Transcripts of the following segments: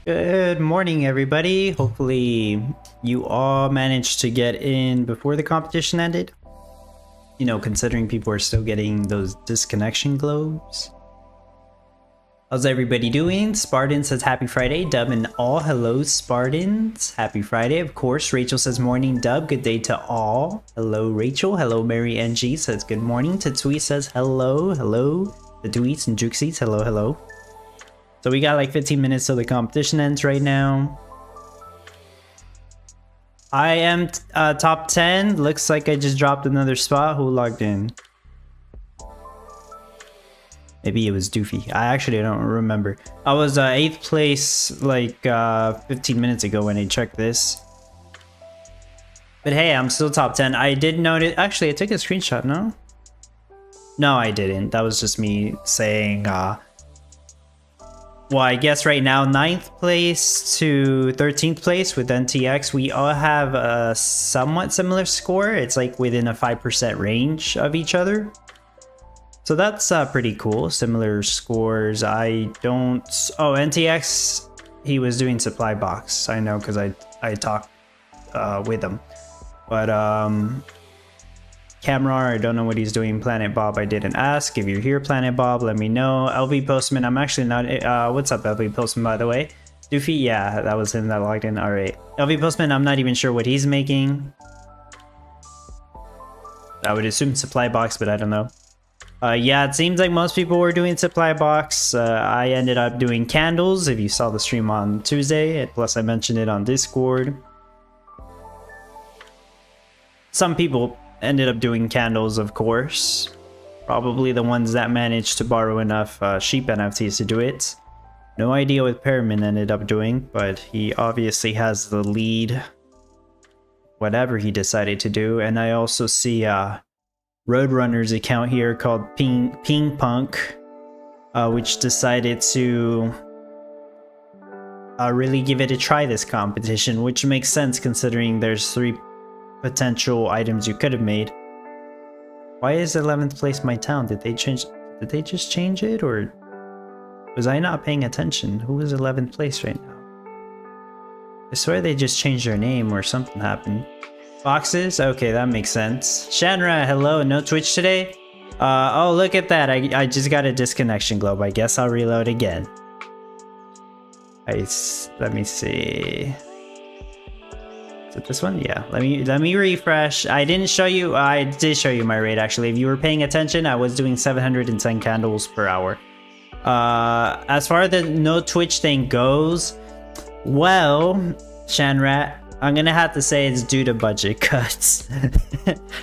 Good morning, everybody. Hopefully, you all managed to get in before the competition ended. You know, considering people are still getting those disconnection globes. How's everybody doing? Spartan says happy Friday. Dub and all. Hello, Spartans. Happy Friday. Of course, Rachel says morning, Dub. Good day to all. Hello, Rachel. Hello, Mary NG says good morning. Tatsui says hello. Hello. The Tweets and Juxies. Hello, hello. So we got like 15 minutes till the competition ends right now. I am top 10. Looks like I just dropped another spot. Who logged in? Maybe it was Doofy. I actually don't remember. I was 8th place like 15 minutes ago when I checked this. But hey, I'm still top 10. I did notice. Actually, I took a screenshot, no? No, I didn't. That was just me saying... Well, I guess right now, 9th place to 13th place with NTX, we all have a somewhat similar score. It's like within a 5% range of each other. So that's pretty cool. Similar scores. I don't... Oh, NTX, he was doing supply box. I know because I talked with him. But Camera, I don't know what he's doing. Planet Bob, I didn't ask. If you're here, Planet Bob, let me know. LV Postman, I'm actually not... what's up, LV Postman, by the way? Doofy, yeah, that was him that logged in. All right. LV Postman, I'm not even sure what he's making. I would assume supply box, but I don't know. Yeah, it seems like most people were doing supply box. I ended up doing candles, if you saw the stream on Tuesday. Plus, I mentioned it on Discord. Some people ended up doing candles, of course. Probably the ones that managed to borrow enough sheep NFTs to do it. No idea what Perriman ended up doing, but he obviously has the lead. Whatever he decided to do. And I also see Roadrunner's account here called Ping Punk, which decided to really give it a try this competition, which makes sense considering there's 3 potential items you could have made. Why is 11th place my town? Did they just change it, or was I not paying attention? Who is 11th place right now? I swear they just changed their name or something happened. Boxes? Okay, that makes sense. Shanra, hello. No Twitch today? Oh, look at that. I just got a disconnection globe. I guess I'll reload again. Let me see. Is it this one? Yeah. Let me refresh. I didn't show you. I did show you my rate actually. If you were paying attention, I was doing 710 candles per hour. As far as the no Twitch thing goes, well, Shanrat, I'm gonna have to say it's due to budget cuts.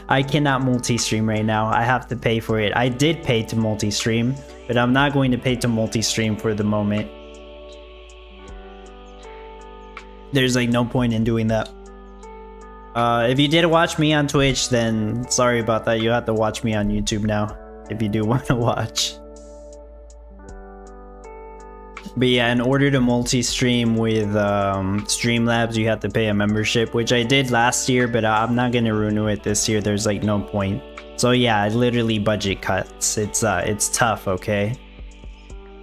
I cannot multi-stream right now. I have to pay for it. I did pay to multi-stream, but I'm not going to pay to multi-stream for the moment. There's like no point in doing that. If you did watch me on Twitch, then sorry about that. You have to watch me on YouTube now if you do want to watch. But yeah, in order to multi-stream with Streamlabs, you have to pay a membership, which I did last year, but I'm not gonna renew it this year. There's like no point. So yeah, literally budget cuts. It's tough, okay?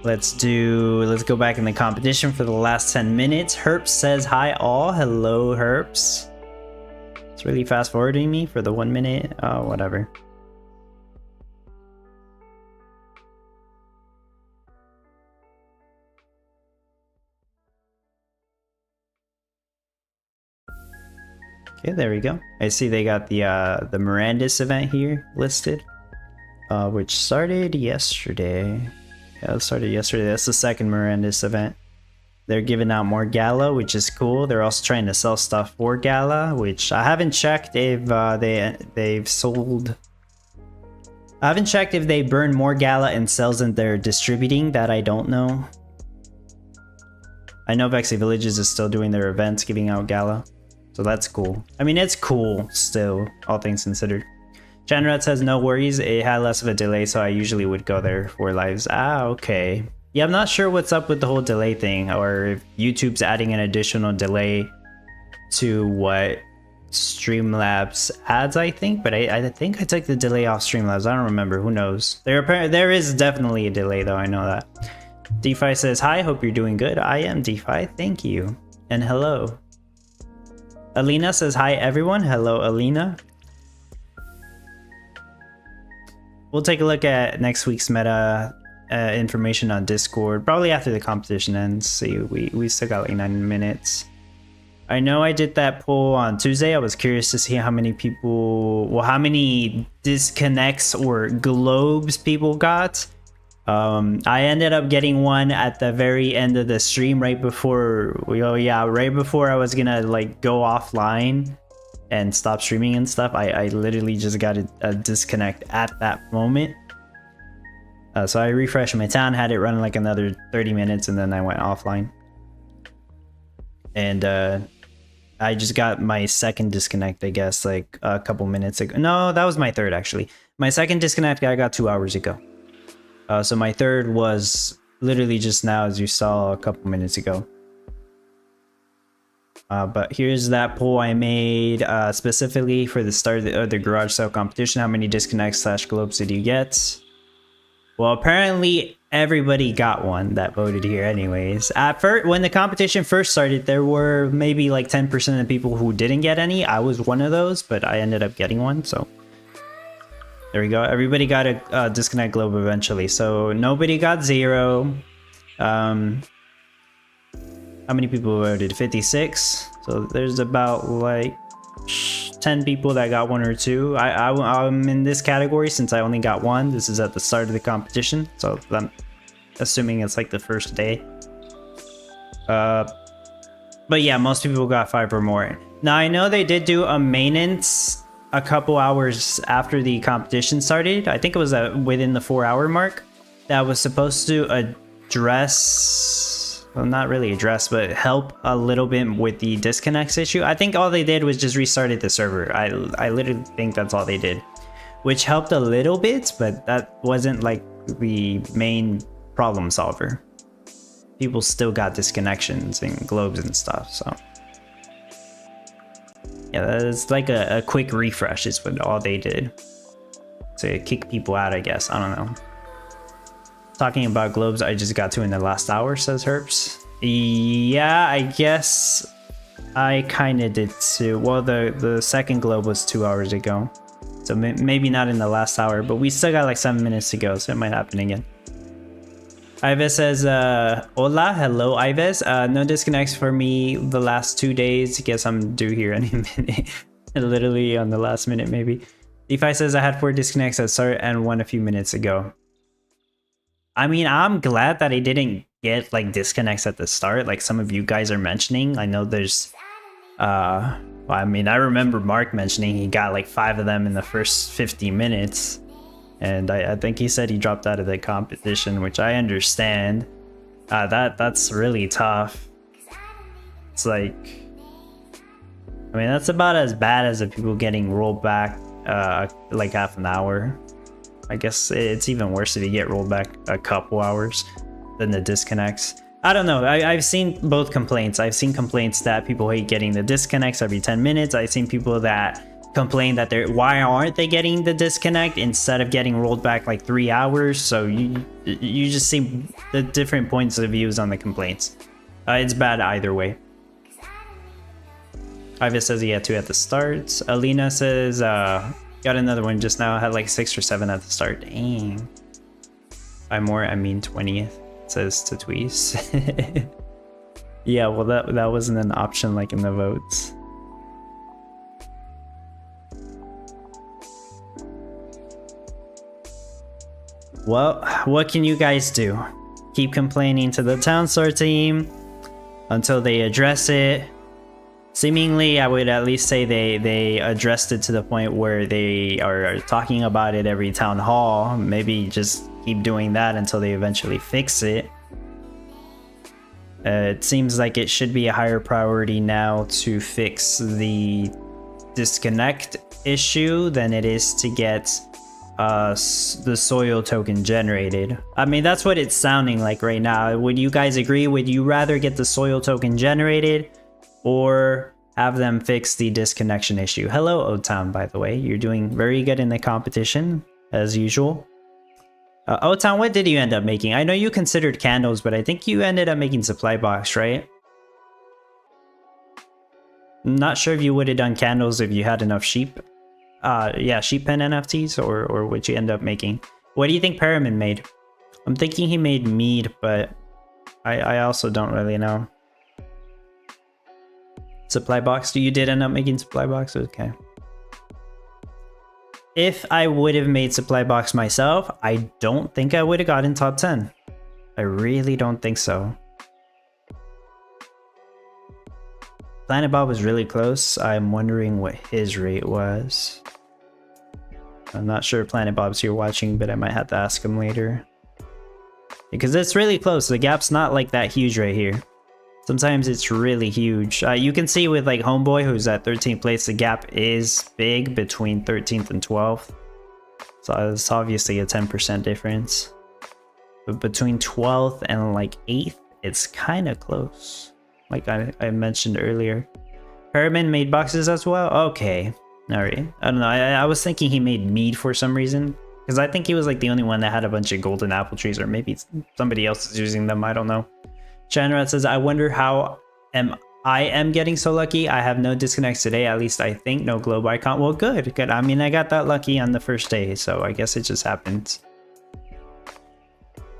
Let's go back in the competition for the last 10 minutes. Herps says hi all. Hello, Herps. It's really fast forwarding me for the 1 minute. Oh, whatever. Okay, there we go. I see they got the Mirandis event here listed, which started yesterday. Yeah, it started yesterday. That's the second Mirandis event. They're giving out more Gala, which is cool. They're also trying to sell stuff for Gala, which I haven't checked if they've sold. I haven't checked if they burn more Gala and sells and they're distributing. That I don't know. I know Vexy Villages is still doing their events, giving out Gala. So that's cool. I mean, it's cool still, all things considered. Chanrat says, no worries, it had less of a delay, so I usually would go there for lives. Ah, okay. Yeah, I'm not sure what's up with the whole delay thing, or if YouTube's adding an additional delay to what Streamlabs adds, I think. But I think I took the delay off Streamlabs. I don't remember. Who knows? There is definitely a delay, though. I know that. DeFi says, hi, hope you're doing good. I am DeFi, thank you. And hello. Alina says, hi everyone. Hello, Alina. We'll take a look at next week's meta information on Discord, probably after the competition ends. See, we still got like 9 minutes. I know I did that poll on Tuesday. I was curious to see how many people, well, how many disconnects or globes people got. I ended up getting one at the very end of the stream, right before right before I was gonna like go offline and stop streaming and stuff. I literally just got a disconnect at that moment. So I refreshed my town, had it run like another 30 minutes, and then I went offline. And I just got my second disconnect, I guess, like a couple minutes ago. No, that was my third, actually. My second disconnect I got 2 hours ago. So my third was literally just now, as you saw a couple minutes ago. But here's that poll I made specifically for the start of the garage sale competition. How many disconnects / globes did you get? Well, apparently everybody got one that voted here anyways. At first, when the competition first started, there were maybe like 10% of the people who didn't get any. I was one of those, but I ended up getting one, so there we go. Everybody got a disconnect globe eventually, so nobody got 0. How many people voted? 56. So there's about like 10 people that got 1 or 2. I'm in this category since I only got 1. This is at the start of the competition, so I'm assuming it's like the first day. But yeah, most people got 5 or more. Now I know they did do a maintenance a couple hours after the competition started. I think it was within the 4-hour mark that was supposed to address, well, not really address, but help a little bit with the disconnects issue. I think all they did was just restarted the server. I literally think that's all they did, which helped a little bit, but that wasn't like the main problem solver. People still got disconnections and globes and stuff, so yeah, it's like a quick refresh is what all they did to kick people out, I guess. I don't know. Talking about globes, I just got 2 in the last hour, says Herps. Yeah, I guess I kind of did too. Well, the second globe was 2 hours ago, so maybe not in the last hour, but we still got like 7 minutes to go, so it might happen again. Ives says, hola, hello Ives. No disconnects for me the last 2 days. Guess I'm due here any minute. Literally on the last minute, maybe. DeFi says I had 4 disconnects at start and 1 a few minutes ago. I mean, I'm glad that I didn't get like disconnects at the start, like some of you guys are mentioning. I know there's, well, I mean, I remember Mark mentioning he got like 5 of them in the first 50 minutes. And I think he said he dropped out of the competition, which I understand. That's really tough. It's like, I mean, that's about as bad as the people getting rolled back like half an hour. I guess it's even worse if you get rolled back a couple hours than the disconnects. I don't know. I've seen both complaints. I've seen complaints that people hate getting the disconnects every 10 minutes. I've seen people that complain that why aren't they getting the disconnect instead of getting rolled back like 3 hours. So you just see the different points of views on the complaints. It's bad either way. Ivis says he had 2 at the start. Alina says got another one just now. Had like 6 or 7 at the start. Dang. By more I mean 20th, says Tatweez. Yeah, well that wasn't an option like in the votes. Well, what can you guys do? Keep complaining to the Town Star team until they address it. Seemingly, I would at least say they addressed it to the point where they are talking about it every town hall. Maybe just keep doing that until they eventually fix it. It seems like it should be a higher priority now to fix the disconnect issue than it is to get the soil token generated. I mean, that's what it's sounding like right now. Would you guys agree? Would you rather get the soil token generated or have them fix the disconnection issue? Hello, O-Town, by the way. You're doing very good in the competition, as usual. Otan, what did you end up making? I know you considered candles, but I think you ended up making supply box, right? I'm not sure if you would have done candles if you had enough sheep. Yeah, sheep pen NFTs, or what you end up making. What do you think Paramin made? I'm thinking he made mead, but I also don't really know. Supply box, you did end up making supply box? Okay. If I would have made supply box myself, I don't think I would have gotten top 10. I really don't think so. Planet Bob was really close. I'm wondering what his rate was. I'm not sure if Planet Bob's here watching, but I might have to ask him later. Because it's really close. The gap's not like that huge right here. Sometimes it's really huge. You can see with like Homeboy, who's at 13th place, the gap is big between 13th and 12th. So it's obviously a 10% difference. But between 12th and like 8th, it's kind of close. Like I mentioned earlier. Herman made boxes as well? Okay. Alright. I don't know. I was thinking he made mead for some reason. Because I think he was like the only one that had a bunch of golden apple trees. Or maybe somebody else is using them. I don't know. Shanrat says, I wonder how I am getting so lucky. I have no disconnects today, at least I think. No globe icon. Well, good. I mean, I got that lucky on the first day, so I guess it just happened.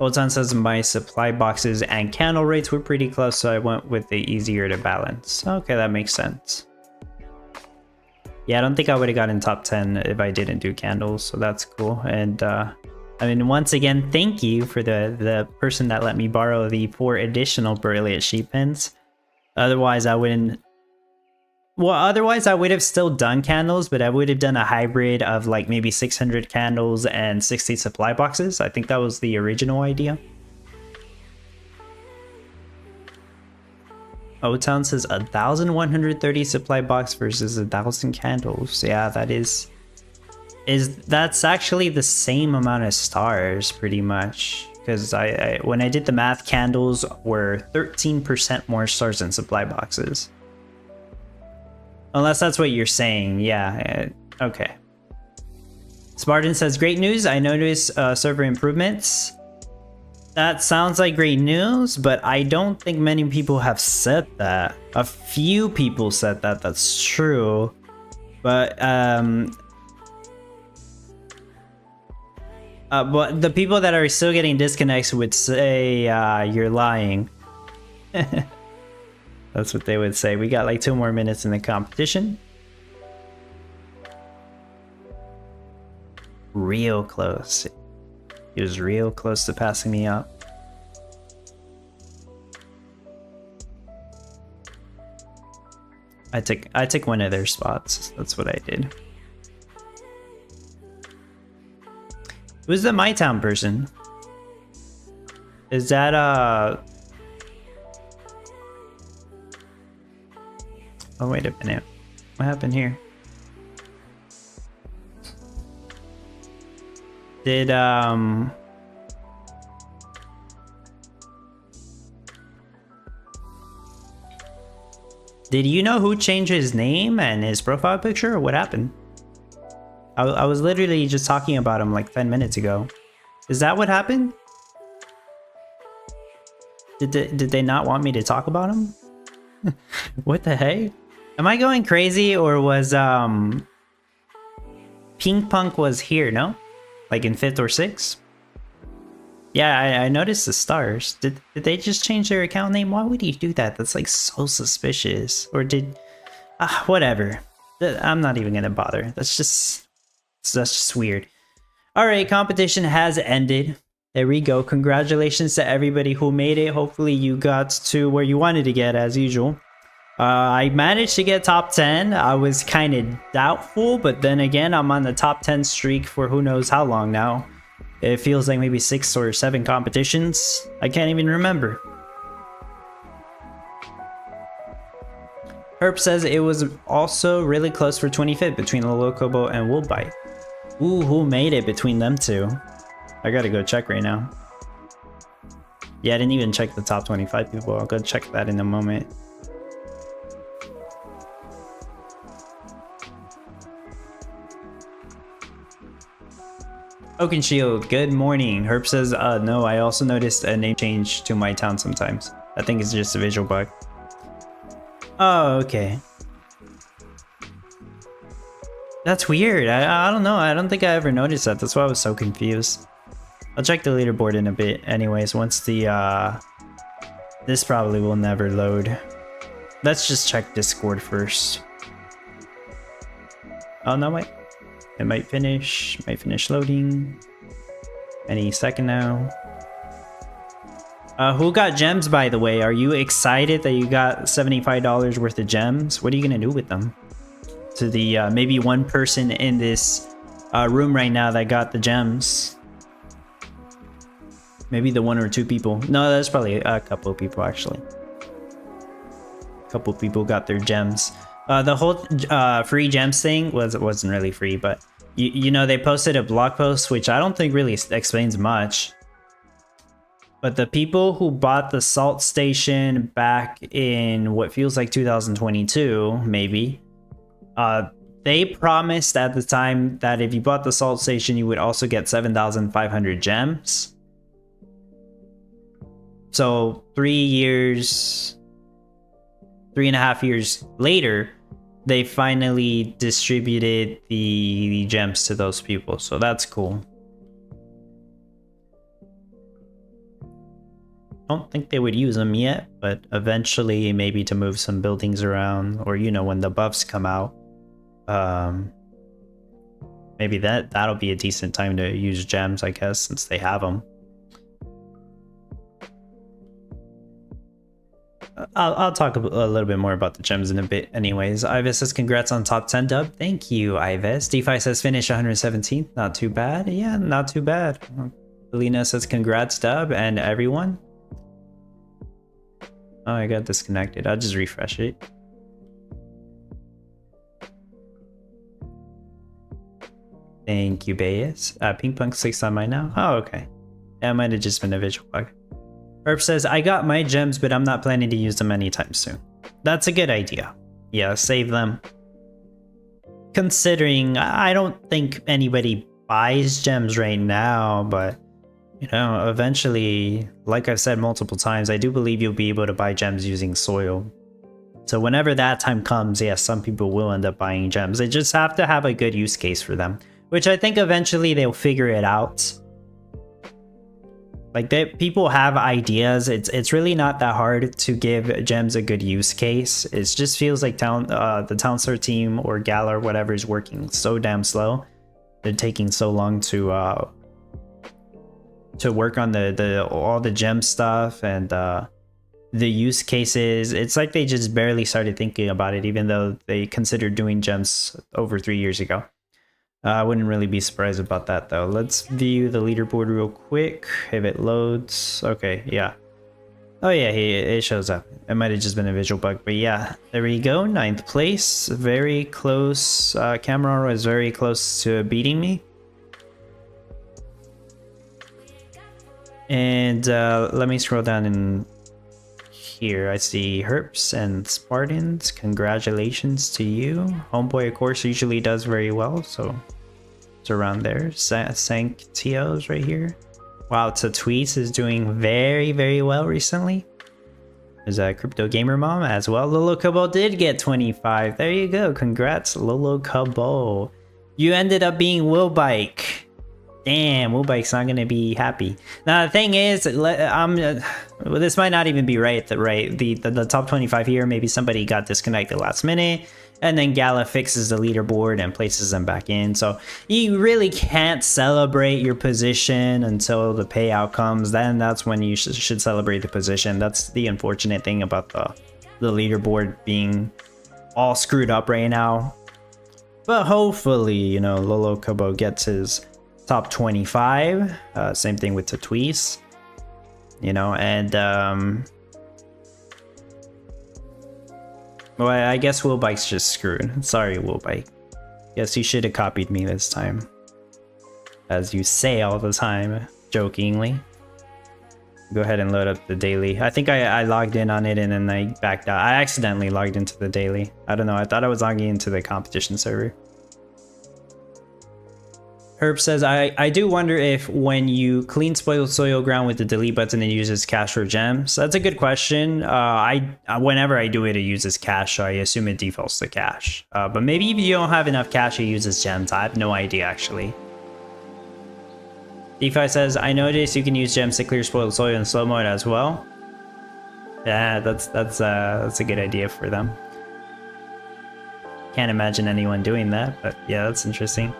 Oltan says my supply boxes and candle rates were pretty close, so I went with the easier to balance. Okay, that makes sense. Yeah, I don't think I would have gotten top 10 if I didn't do candles, so that's cool. And I mean, once again, thank you for the person that let me borrow the 4 additional Brilliant sheep pins. Otherwise, I wouldn't... Well, otherwise, I would have still done candles, but I would have done a hybrid of like maybe 600 candles and 60 supply boxes. I think that was the original idea. O-Town says 1,130 supply box versus 1,000 candles. Yeah, that is... That's actually the same amount of stars pretty much, because when I did the math, candles were 13% more stars than supply boxes, unless that's what you're saying. Yeah, okay. Spartan says great news, I noticed server improvements. That sounds like great news, but I don't think many people have said that. A few people said that, that's true, but but the people that are still getting disconnects would say you're lying. That's what they would say. We got like 2 more minutes in the competition. Real close. He was real close to passing me up. I took one of their spots. That's what I did. Who's the My Town person? Is that oh, wait a minute. What happened here? Did you know who changed his name and his profile picture, or what happened? I was literally just talking about him like 10 minutes ago. Is that what happened? Did they not want me to talk about him? What the heck? Am I going crazy, or was Pink Punk was here, no? Like in 5th or 6th? Yeah, I noticed the stars. Did they just change their account name? Why would you do that? That's like so suspicious. Or did... whatever. I'm not even gonna bother. That's just weird. Alright, competition has ended. There we go. Congratulations to everybody who made it. Hopefully you got to where you wanted to get, as usual. I managed to get top 10. I was kind of doubtful, but then again, I'm on the top 10 streak for who knows how long now. It feels like maybe 6 or 7 competitions. I can't even remember. Herb says it was also really close for 25th between Lolokobo and Woolbite. Ooh, who made it between them two? I gotta go check right now. Yeah, I didn't even check the top 25 people. I'll go check that in a moment. Oaken Shield, good morning. Herb says, no, I also noticed a name change to my town sometimes. I think it's just a visual bug. Oh, okay. That's weird. I don't know. I don't think I ever noticed that. That's why I was so confused. I'll check the leaderboard in a bit anyways, once the, this probably will never load. Let's just check Discord first. Oh, no, wait. It might finish loading. Any second now. Who got gems, by the way? Are you excited that you got $75 worth of gems? What are you gonna do with them? To the, maybe one person in this room right now that got the gems. Maybe the 1 or 2 people. No, that's probably a couple of people, actually. A couple of people got their gems. The whole free gems thing wasn't really free, but you know, they posted a blog post, which I don't think really explains much. But the people who bought the salt station back in what feels like 2022, maybe, they promised at the time that if you bought the salt station, you would also get 7,500 gems. So 3.5 years later, they finally distributed the gems to those people. So that's cool. Don't think they would use them yet, but eventually maybe to move some buildings around, or you know, when the buffs come out, maybe that'll be a decent time to use gems, I guess, since they have them. I'll talk a little bit more about the gems in a bit anyways. Ives says congrats on top 10 dub. Thank you, Ives. DeFi says finish 117th. Not too bad. Yeah, not too bad. Alina says congrats dub and everyone. Oh, I got disconnected. I'll just refresh it. Thank you, Bayes. Pink Punk 6 on mine now. Oh, okay. That might have just been a visual bug. Herb says, I got my gems, but I'm not planning to use them anytime soon. That's a good idea. Yeah, save them. Considering, I don't think anybody buys gems right now, but, you know, eventually, like I've said multiple times, I do believe you'll be able to buy gems using soil. So whenever that time comes, yes, some people will end up buying gems. They just have to have a good use case for them, which I think eventually they'll figure it out. Like, people have ideas. It's really not that hard to give gems a good use case. It just feels like the Townstar team or Gala or whatever is working so damn slow. They're taking so long to work on all the gem stuff and the use cases. It's like they just barely started thinking about it, even though they considered doing gems over 3 years ago. I wouldn't really be surprised about that though. Let's view the leaderboard real quick. If it loads. Okay, yeah. Oh yeah, it shows up. It might have just been a visual bug, but yeah, there we go. 9th place. Very close. Cameron was very close to beating me. And let me scroll down in here. I see Herps and Spartans. Congratulations to you. Homeboy, of course, usually does very well, so it's around there. Sanctios right here. Wow, Tatweets is doing very, very well recently. There's a Crypto Gamer Mom as well. Lolo Cabo did get 25. There you go. Congrats, Lolo Cabo. You ended up being Willbike. Damn, Willbike's not gonna be happy. Now the thing is, well, this might not even be right. The top 25 here, maybe somebody got disconnected last minute, and then Gala fixes the leaderboard and places them back in. So you really can't celebrate your position until the payout comes. Then that's when you should celebrate the position. That's the unfortunate thing about the leaderboard being all screwed up right now. But hopefully, you know, Lolo Kobo gets his top 25. Same thing with Tatweez, you know, and well, I guess Willbike's just screwed. Sorry, Willbike. Guess you should have copied me this time, as you say all the time, jokingly. Go ahead and load up the daily. I think I logged in on it and then I backed out. I accidentally logged into the daily. I don't know. I thought I was logging into the competition server. Herb says, I do wonder if when you clean spoiled soil ground with the delete button, it uses cash or gems. That's a good question. Whenever I do it, it uses cash, so I assume it defaults to cash. But maybe if you don't have enough cash, it uses gems. I have no idea, actually. DeFi says, I noticed you can use gems to clear spoiled soil in slow mode as well. Yeah, that's a good idea for them. Can't imagine anyone doing that, but yeah, that's interesting.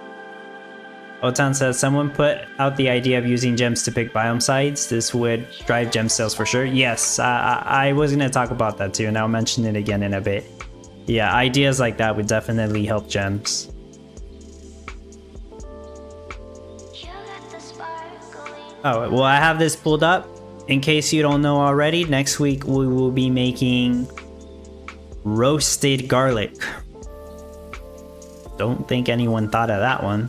Otan says, someone put out the idea of using gems to pick biome sites. This would drive gem sales for sure. Yes, I was going to talk about that too, and I'll mention it again in a bit. Yeah, ideas like that would definitely help gems. Oh, well, I have this pulled up. In case you don't know already, next week we will be making roasted garlic. Don't think anyone thought of that one.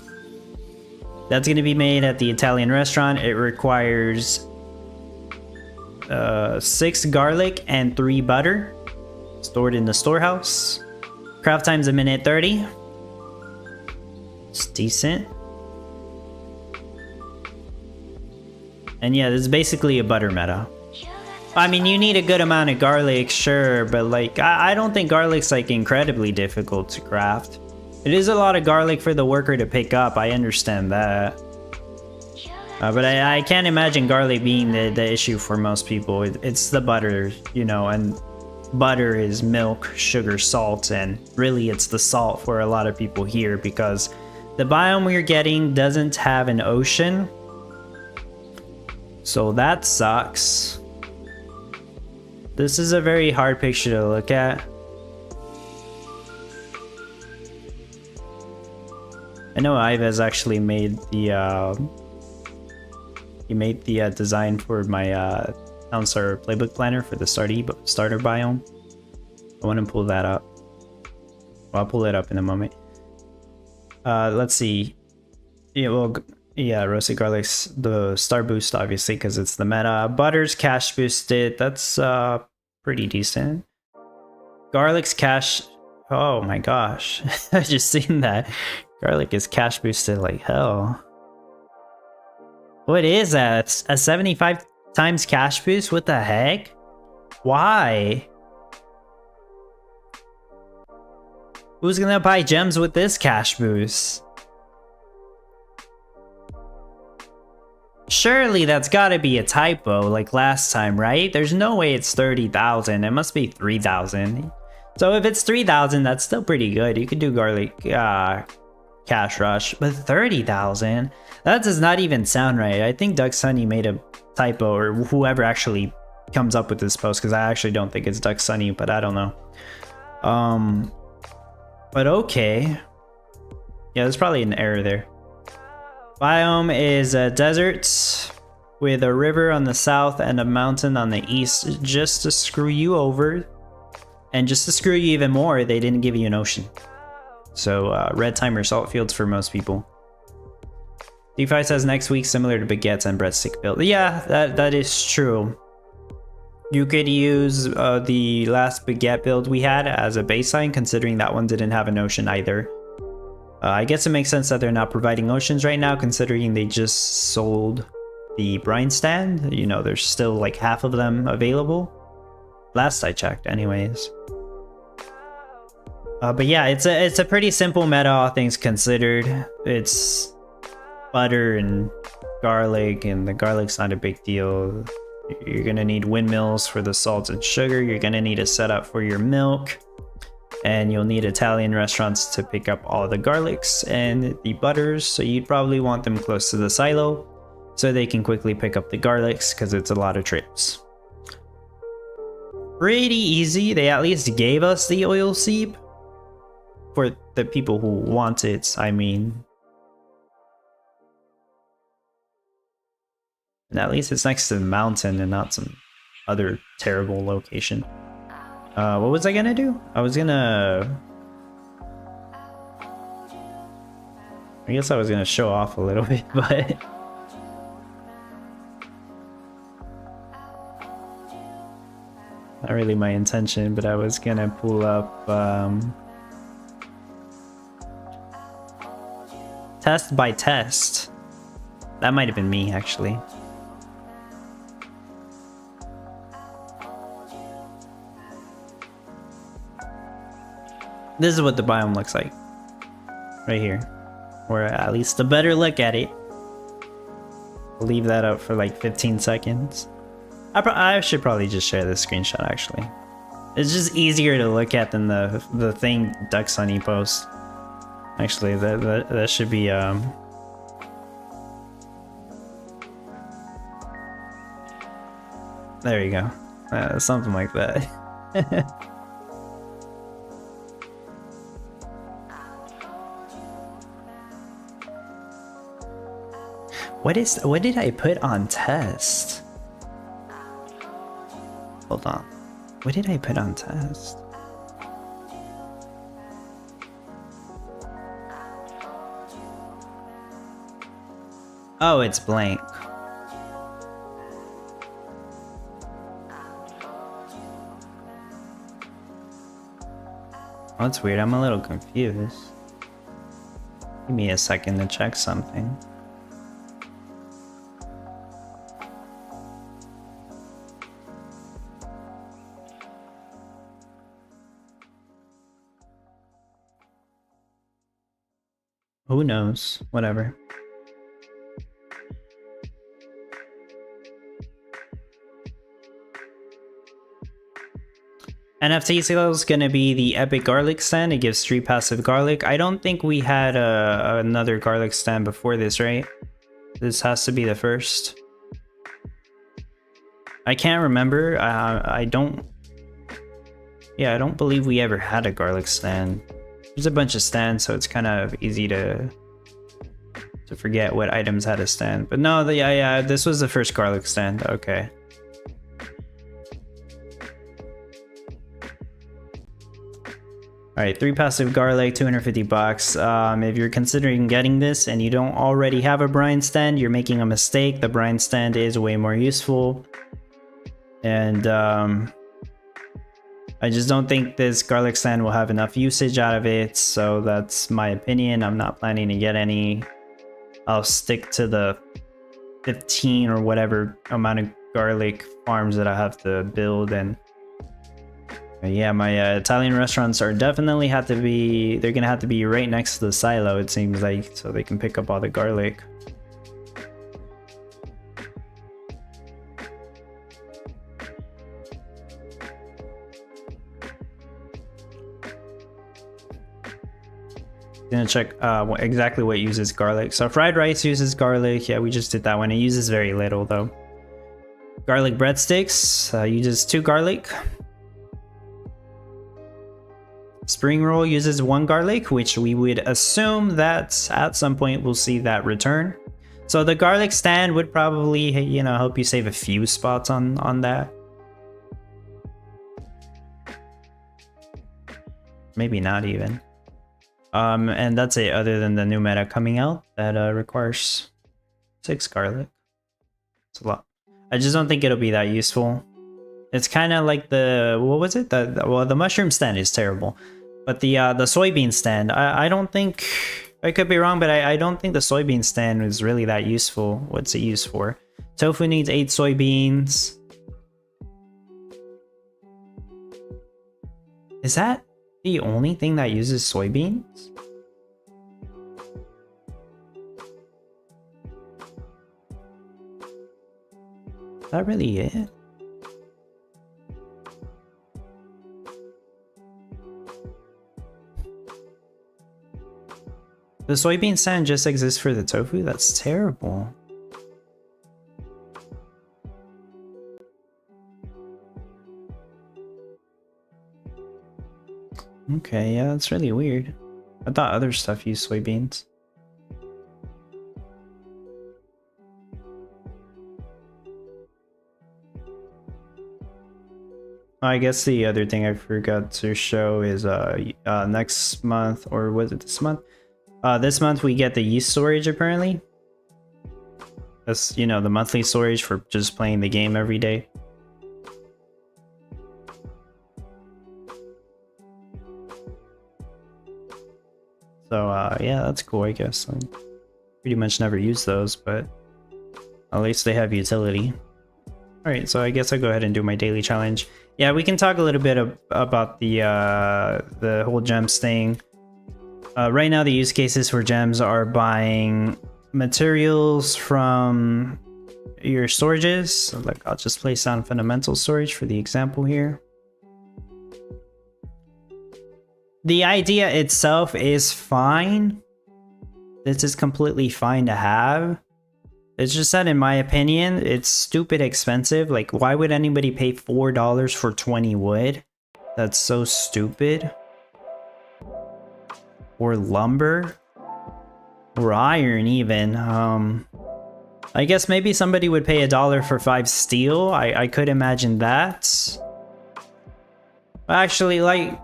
That's going to be made at the Italian restaurant. It requires 6 garlic and 3 butter stored in the storehouse. Craft time's 1:30. It's decent. And yeah, this is basically a butter meta. I mean, you need a good amount of garlic, sure, but like, I don't think garlic's like incredibly difficult to craft. It is a lot of garlic for the worker to pick up, I understand that. But I can't imagine garlic being the issue for most people. It's the butter, you know, and butter is milk, sugar, salt, and really it's the salt for a lot of people here because the biome we're getting doesn't have an ocean. So that sucks. This is a very hard picture to look at. I know Ives actually made the design for my Townstar playbook planner for the starter biome. I want to pull that up. Well, I'll pull it up in a moment. Let's see. Yeah, well, yeah, roasted garlic's the star boost, obviously, because it's the meta. Butter's cash boosted. That's pretty decent. Garlic's cash. Oh my gosh, I just seen that. Garlic is cash boosted like hell. What is that? A 75 times cash boost? What the heck? Why? Who's gonna buy gems with this cash boost? Surely that's gotta be a typo like last time, right? There's no way it's 30,000. It must be 3,000. So if it's 3,000, that's still pretty good. You could do garlic cash rush, but 30,000? That does not even sound right. I think Duck Sunny made a typo, or whoever actually comes up with this post, because I actually don't think it's Duck Sunny, but I don't know. But okay. Yeah, there's probably an error there. Biome is a desert with a river on the south and a mountain on the east, just to screw you over. And just to screw you even more, they didn't give you an ocean. So red timer salt fields for most people. DeFi says next week similar to baguettes and breadstick build. Yeah, that is true. You could use the last baguette build we had as a baseline, considering that one didn't have an ocean either. I guess it makes sense that they're not providing oceans right now, considering they just sold the brine stand. You know, there's still like half of them available. Last I checked, anyways. But yeah, it's a pretty simple meta, all things considered. It's butter and garlic, and the garlic's not a big deal. You're gonna need windmills for the salt and sugar. You're gonna need a setup for your milk. And you'll need Italian restaurants to pick up all the garlics and the butters, so you'd probably want them close to the silo so they can quickly pick up the garlics, because it's a lot of trips. Pretty easy. They at least gave us the oil seep for the people who want it, I mean. And at least it's next to the mountain and not some other terrible location. What was I gonna do? I guess I was gonna show off a little bit, but not really my intention, but I was gonna pull up Test by test. That might have been me, actually. This is what the biome looks like. Right here. Or at least a better look at it. I'll leave that up for like 15 seconds. I should probably just share this screenshot, actually. It's just easier to look at than the thing Duck Sunny posts. Actually, that should be there you go. Something like that. What did I put on test? Hold on. What did I put on test? Oh, it's blank. Oh, that's weird. I'm a little confused. Give me a second to check something. Who knows? Whatever. NFT sale is gonna be the epic garlic stand. It gives 3 passive garlic. I don't think we had another garlic stand before this, right? This has to be the first. I can't remember. I don't. Yeah, I don't believe we ever had a garlic stand. There's a bunch of stands, so it's kind of easy to forget what items had a stand. But no, yeah, this was the first garlic stand. Okay. Alright, 3 passive garlic, 250 bucks. If you're considering getting this and you don't already have a brine stand, you're making a mistake. The brine stand is way more useful. And I just don't think this garlic stand will have enough usage out of it, so that's my opinion. I'm not planning to get any. I'll stick to the 15 or whatever amount of garlic farms that I have to build. And yeah, my Italian restaurants are definitely they're gonna have to be right next to the silo, it seems like, so they can pick up all the garlic. Gonna check exactly what uses garlic. So fried rice uses garlic. Yeah, we just did that one. It uses very little though. Garlic breadsticks uses 2 garlic. Spring roll uses 1 garlic, which we would assume that at some point we'll see that return. So the garlic stand would probably, you know, help you save a few spots on that. Maybe not even. And that's it, other than the new meta coming out that requires 6 garlic. It's a lot. I just don't think it'll be that useful. It's kind of like the, what was it? Well, the mushroom stand is terrible. But the soybean stand, I don't think, I could be wrong, but I don't think the soybean stand is really that useful. What's it used for? Tofu needs 8 soybeans. Is that the only thing that uses soybeans? Is that really it? The soybean stand just exists for the tofu? That's terrible. Okay, yeah, that's really weird. I thought other stuff used soybeans. I guess the other thing I forgot to show is next month, or was it this month? This month we get the yeast storage apparently. That's, you know, the monthly storage for just playing the game every day. So yeah, that's cool, I guess. pretty much never use those, but at least they have utility. Alright, so I guess I'll go ahead and do my daily challenge. Yeah, we can talk a little bit about the whole gems thing. Right now, the use cases for gems are buying materials from your storages. So, like, I'll just place on fundamental storage for the example here. The idea itself is fine. This is completely fine to have. It's just that, in my opinion, it's stupid expensive. Like, why would anybody pay $4 for 20 wood? That's so stupid. Or lumber. Or iron, even. I guess maybe somebody would pay $1 for 5 steel. I could imagine that. Actually, like,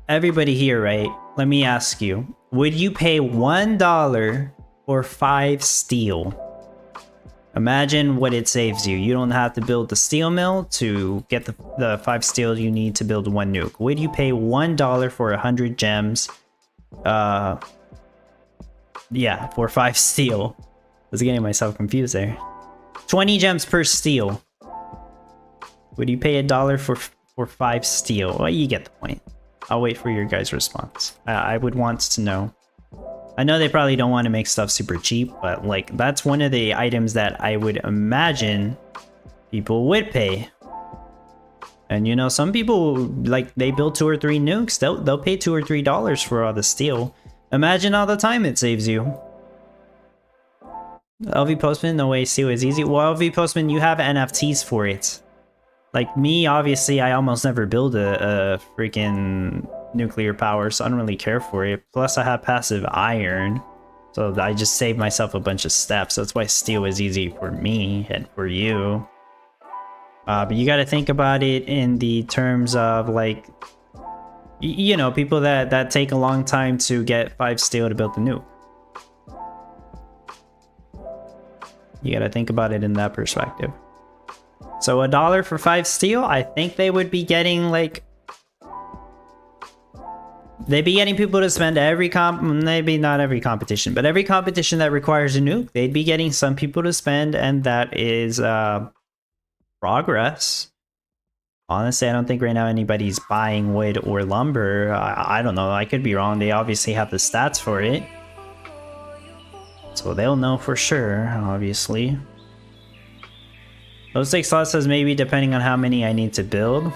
everybody here, right? Let me ask you. Would you pay $1 for 5 steel? Imagine what it saves you. You don't have to build the steel mill to get the 5 steel you need to build 1 nuke. Would you pay $1 for 100 gems? Yeah, for 5 steel. I was getting myself confused there. 20 gems per steel. Would you pay $1 for 5 steel? Well, you get the point. I'll wait for your guys' response. I would want to know. I know they probably don't want to make stuff super cheap, but like that's one of the items that I would imagine people would pay. And you know, some people, like, they build 2 or 3 nukes. They'll pay $2 or $3 for all the steel. Imagine all the time it saves you. LV Postman, no way steel is easy. Well, LV Postman, you have NFTs for it. Like me, obviously, I almost never build a freaking nuclear power, so I don't really care for it. Plus, I have passive iron, so I just save myself a bunch of steps. That's why steel is easy for me and for you. But you got to think about it in the terms of, like, you know, people that take a long time to get 5 steel to build the nuke. You got to think about it in that perspective. So $1 for 5 steel, I think they would be getting, like, they'd be getting people to spend maybe not every competition, but every competition that requires a nuke, they'd be getting some people to spend, and that is progress. Honestly, I don't think right now anybody's buying wood or lumber. I don't know, I could be wrong. They obviously have the stats for it, so they'll know for sure, obviously. Those 6 slots says maybe depending on how many I need to build.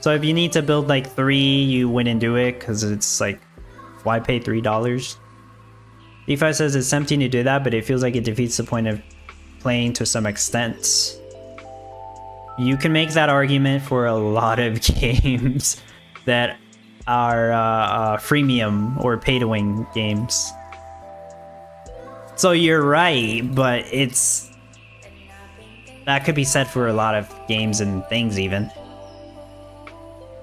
So if you need to build like 3, you wouldn't do it because it's like, why pay $3? DeFi says it's tempting to do that, but it feels like it defeats the point of playing to some extent. You can make that argument for a lot of games that are freemium or pay-to-win games. So you're right, but that could be said for a lot of games and things even.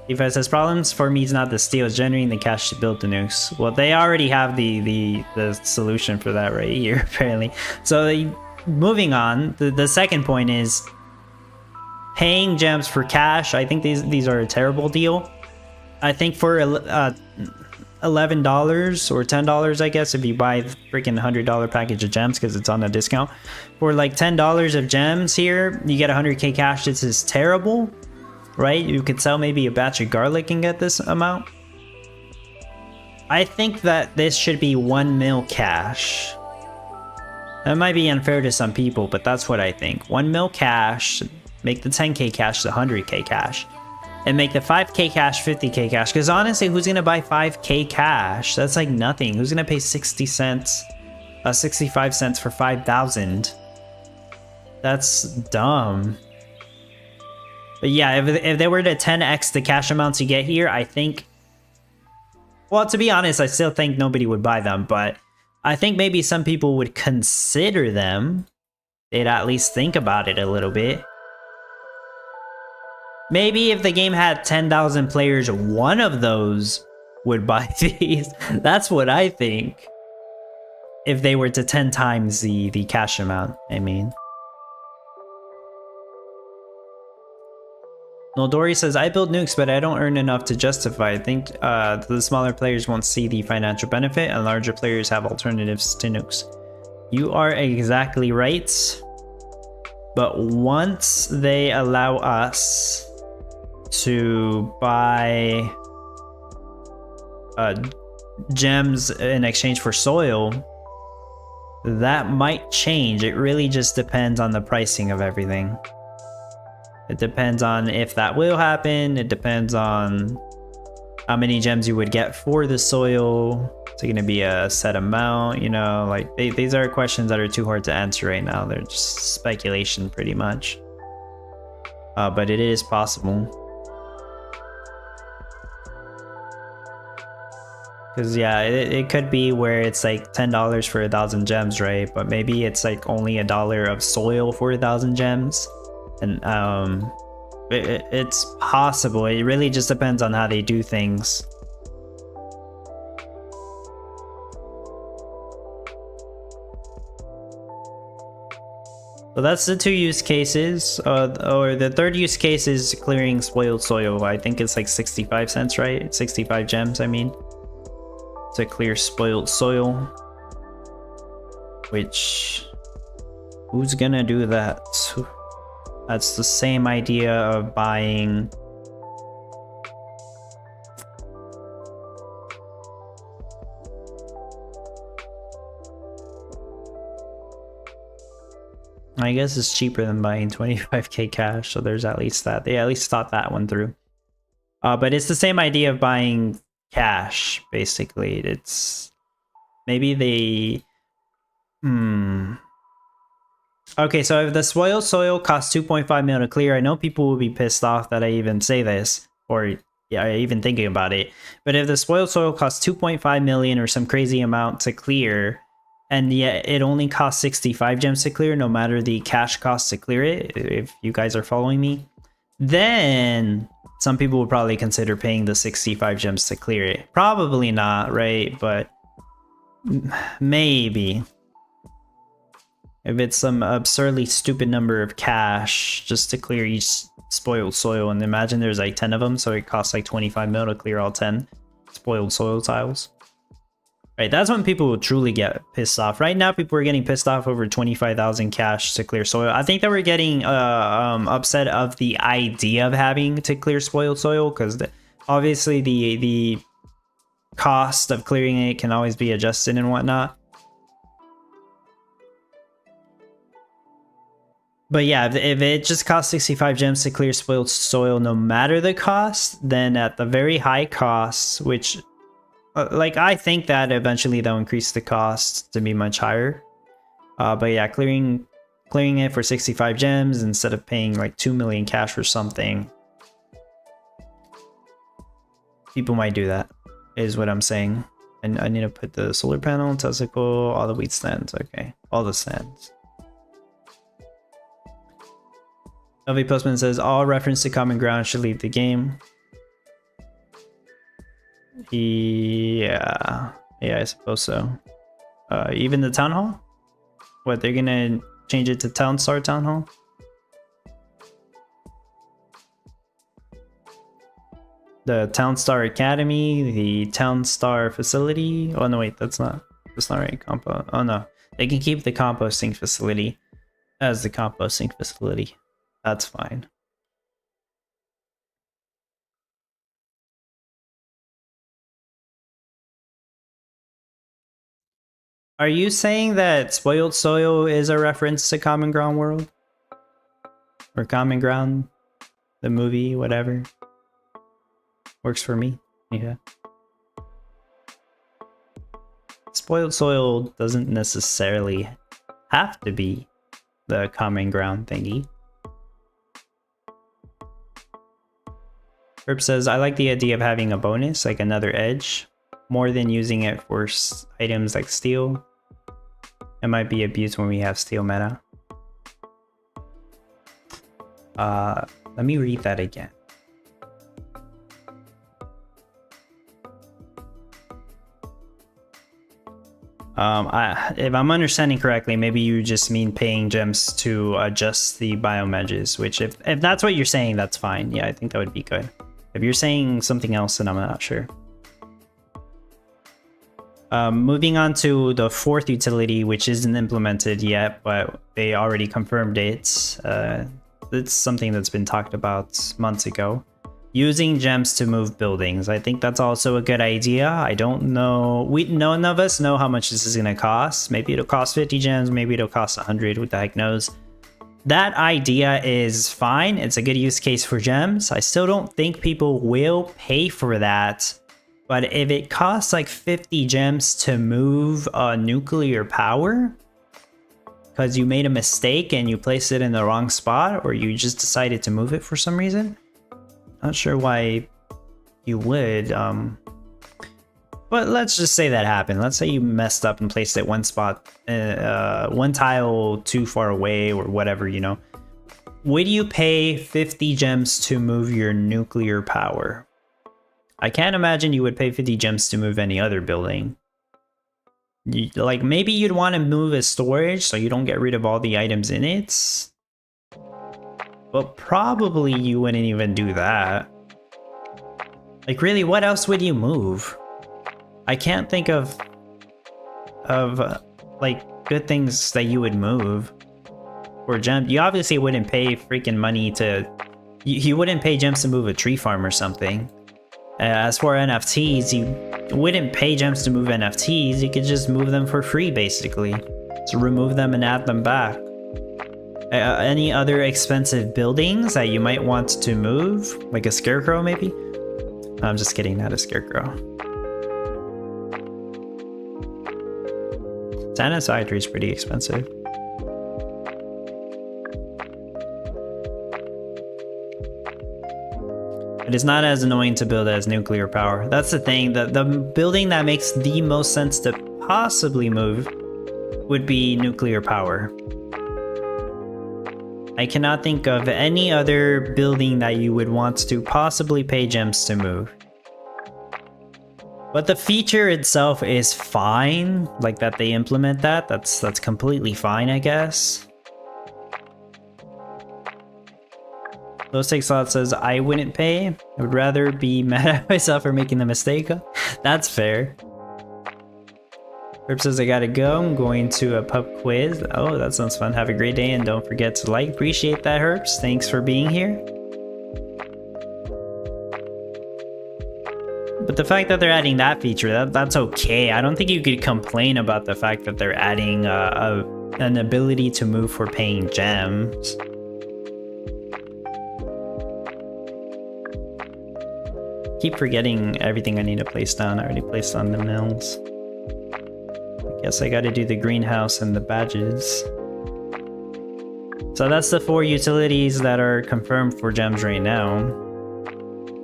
If it says problems for me, it's not the steel, it's generating the cash to build the nukes. Well, they already have the solution for that right here, apparently. So moving on, the second point is paying gems for cash. I think these are a terrible deal. I think for $11 or $10, I guess, if you buy the freaking $100 package of gems because it's on a discount. For like $10 of gems here, you get 100k cash. This is terrible, right? You could sell maybe a batch of garlic and get this amount. I think that this should be 1 mil cash. That might be unfair to some people, but that's what I think. 1 mil cash, make the 10k cash the 100k cash. And make the 5k cash 50k cash. Because honestly, who's going to buy 5k cash? That's like nothing. Who's going to pay 60 cents, 65 cents for 5,000? That's dumb. But yeah, if they were to 10x the cash amounts you get here, I think... Well, to be honest, I still think nobody would buy them. But I think maybe some people would consider them. They'd at least think about it a little bit. Maybe if the game had 10,000 players, one of those would buy these. That's what I think. If they were to 10 times the cash amount, I mean. Noldori says, I build nukes, but I don't earn enough to justify. I think the smaller players won't see the financial benefit, and larger players have alternatives to nukes. You are exactly right. But once they allow us to buy gems in exchange for soil, that might change. It really just depends on the pricing of everything. It depends on if that will happen. It depends on how many gems you would get for the soil. Is it going to be a set amount? You know, like these are questions that are too hard to answer right now. They're just speculation pretty much. But it is possible. Because yeah, it could be where it's like $10 for 1,000 gems, right? But maybe it's like only $1 of soil for 1,000 gems. And it's possible. It really just depends on how they do things. So that's the 2 use cases. Or the 3rd use case is clearing spoiled soil. I think it's like 65 cents, right? 65 gems, I mean. To clear spoiled soil. Which... who's gonna do that? That's the same idea of buying... I guess it's cheaper than buying 25k cash, so there's at least that. They at least thought that one through. But it's the same idea of buying cash, basically. It's... maybe they... Okay, so if the spoiled soil costs 2.5 mil to clear, I know people will be pissed off that I even say this, or yeah, even thinking about it. But if the spoiled soil costs 2.5 million or some crazy amount to clear, and yet it only costs 65 gems to clear, no matter the cash cost to clear it, if you guys are following me, then some people would probably consider paying the 65 gems to clear it. Probably not, right? But maybe. If it's some absurdly stupid number of cash just to clear each spoiled soil, and imagine there's like 10 of them, so it costs like 25 mil to clear all 10 spoiled soil tiles. Right, that's when people will truly get pissed off. Right now, people are getting pissed off over 25,000 cash to clear soil. I think that we're getting upset of the idea of having to clear spoiled soil, because obviously the cost of clearing it can always be adjusted and whatnot. But yeah, if it just costs 65 gems to clear spoiled soil, no matter the cost, then at the very high cost, which, like, I think that eventually they'll increase the cost to be much higher. But yeah, clearing it for 65 gems instead of paying like 2 million cash for something, people might do that, is what I'm saying. And I need to put the solar panel, testicle, all the wheat stands. Okay, all the stands. LV Postman says all reference to common ground should leave the game. Yeah, I suppose so. Even the town hall? What, they're gonna change it to Townstar Town Hall? The Townstar Academy, the Townstar facility. Oh no, wait, that's not right. Oh no, they can keep the composting facility as the composting facility. That's fine. Are you saying that Spoiled Soil is a reference to Common Ground World? Or Common Ground, the movie, whatever? Works for me, yeah. Spoiled Soil doesn't necessarily have to be the Common Ground thingy. Herb says, I like the idea of having a bonus, like another edge, more than using it for items like steel. It might be abused when we have steel meta. Let me read that again. If I'm understanding correctly, maybe you just mean paying gems to adjust the biome edges, which if that's what you're saying, that's fine. Yeah, I think that would be good. If you're saying something else, then I'm not sure. Moving on to the fourth utility, which isn't implemented yet, but they already confirmed it. It's something that's been talked about months ago. Using gems to move buildings. I think that's also a good idea. I don't know. None of us know how much this is going to cost. Maybe it'll cost 50 gems. Maybe it'll cost 100. Who the heck knows? That idea is fine. It's a good use case for gems. I still don't think people will pay for that. But if it costs like 50 gems to move a nuclear power, because you made a mistake and you placed it in the wrong spot, or you just decided to move it for some reason, not sure why you would, but let's just say that happened. Let's say you messed up and placed it one spot, one tile too far away or whatever, you know. Would you pay 50 gems to move your nuclear power? I can't imagine you would pay 50 gems to move any other building. Like, maybe you'd want to move a storage so you don't get rid of all the items in it. But probably you wouldn't even do that. Like, really, what else would you move? I can't think of like good things that you would move for gems. You obviously wouldn't pay freaking money to. You wouldn't pay gems to move a tree farm or something. As for NFTs, you wouldn't pay gems to move NFTs. You could just move them for free, basically. So remove them and add them back. Any other expensive buildings that you might want to move? Like a scarecrow, maybe? I'm just kidding, not a scarecrow. Tana's Factory is pretty expensive. It is not as annoying to build as nuclear power. That's the thing. The building that makes the most sense to possibly move would be nuclear power. I cannot think of any other building that you would want to possibly pay gems to move. But the feature itself is fine, like that they implement that. That's completely fine, I guess. Low Stakes Slot says, I wouldn't pay. I would rather be mad at myself for making the mistake. That's fair. Herb says, I gotta go. I'm going to a pub quiz. Oh, that sounds fun. Have a great day and don't forget to like. Appreciate that, Herbs. Thanks for being here. But the fact that they're adding that feature, that's okay. I don't think you could complain about the fact that they're adding an ability to move for paying gems. Keep forgetting everything I need to place down. I already placed on the mills. Guess I gotta do the greenhouse and the badges. So that's the 4 utilities that are confirmed for gems right now.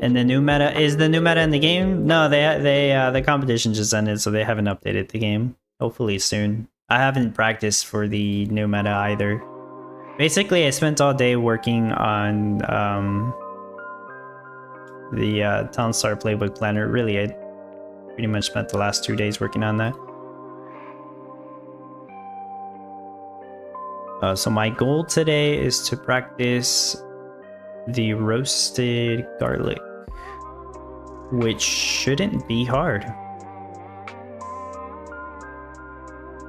And the new meta, is the new meta in the game? No, the competition just ended, so they haven't updated the game. Hopefully soon. I haven't practiced for the new meta either. Basically, I spent all day working on the Townstar Playbook Planner. Really, I pretty much spent the last 2 days working on that. So my goal today is to practice the roasted garlic, which shouldn't be hard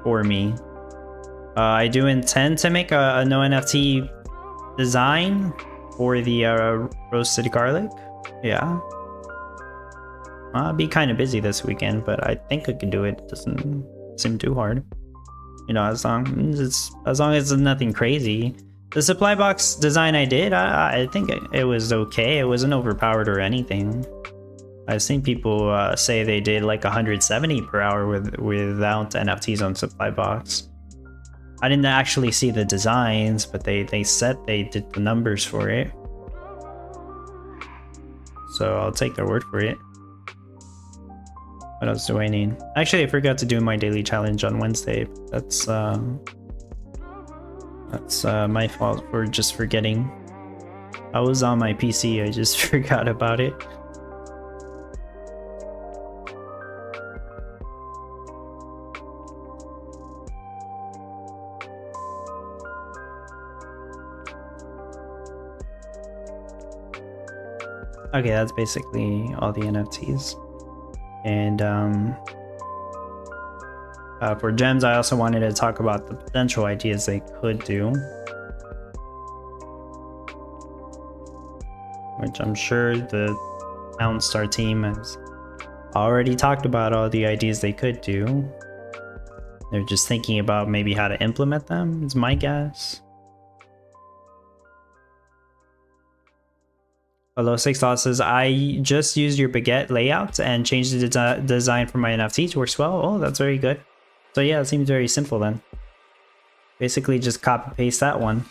for me. I do intend to make a no NFT design for the roasted garlic. Yeah. I'll be kind of busy this weekend, but I think I can do it. It doesn't seem too hard. You know, as long as it's nothing crazy. The supply box design I did, I think it was okay. It wasn't overpowered or anything. I've seen people say they did like 170 per hour without NFTs on supply box. I didn't actually see the designs, but they said they did the numbers for it. So I'll take their word for it. What else do I need? Actually, I forgot to do my daily challenge on Wednesday. That's my fault for just forgetting. I was on my PC, I just forgot about it. Okay, that's basically all the NFTs. And for gems, I also wanted to talk about the potential ideas they could do, which I'm sure the Downstar team has already talked about all the ideas they could do. They're just thinking about maybe how to implement them, is my guess. Hello 6 Thoughts says, I just used your baguette layout and changed the design for my NFTs. Works well. Oh, that's very good. So yeah, it seems very simple then. Basically just copy paste that one.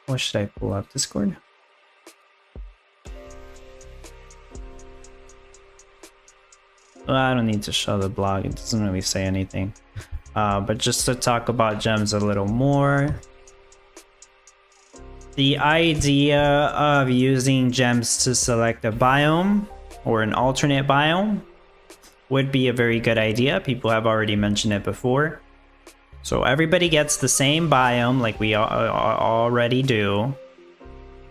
What should I pull up? Discord? Well, I don't need to show the blog. It doesn't really say anything. But just to talk about gems a little more. The idea of using gems to select a biome or an alternate biome would be a very good idea. People have already mentioned it before. So everybody gets the same biome like we already do.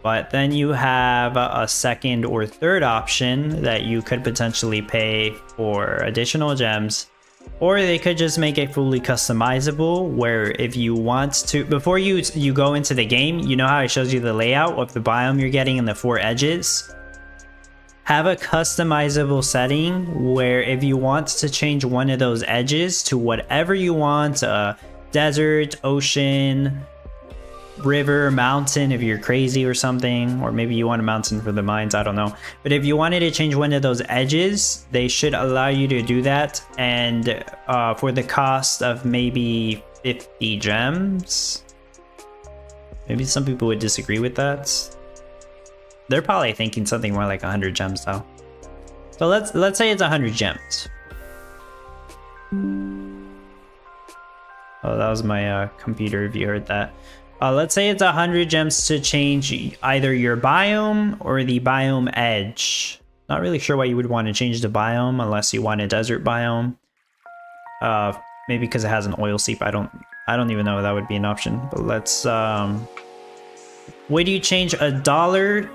But then you have a second or third option that you could potentially pay for additional gems. Or they could just make it fully customizable, where if you want to, before you go into the game, you know how it shows you the layout of the biome you're getting and the 4 edges? Have a customizable setting where if you want to change one of those edges to whatever you want, desert, ocean, river, mountain, if you're crazy or something, or maybe you want a mountain for the mines, I don't know. But if you wanted to change one of those edges, they should allow you to do that, and for the cost of maybe 50 gems. Maybe some people would disagree with that. They're probably thinking something more like 100 gems though. So let's say it's 100 gems. Oh, that was my computer if you heard that. Let's say it's 100 gems to change either your biome or the biome edge. Not really sure why you would want to change the biome unless you want a desert biome. Maybe because it has an oil seep. I don't even know if that would be an option. But let's would you change $1?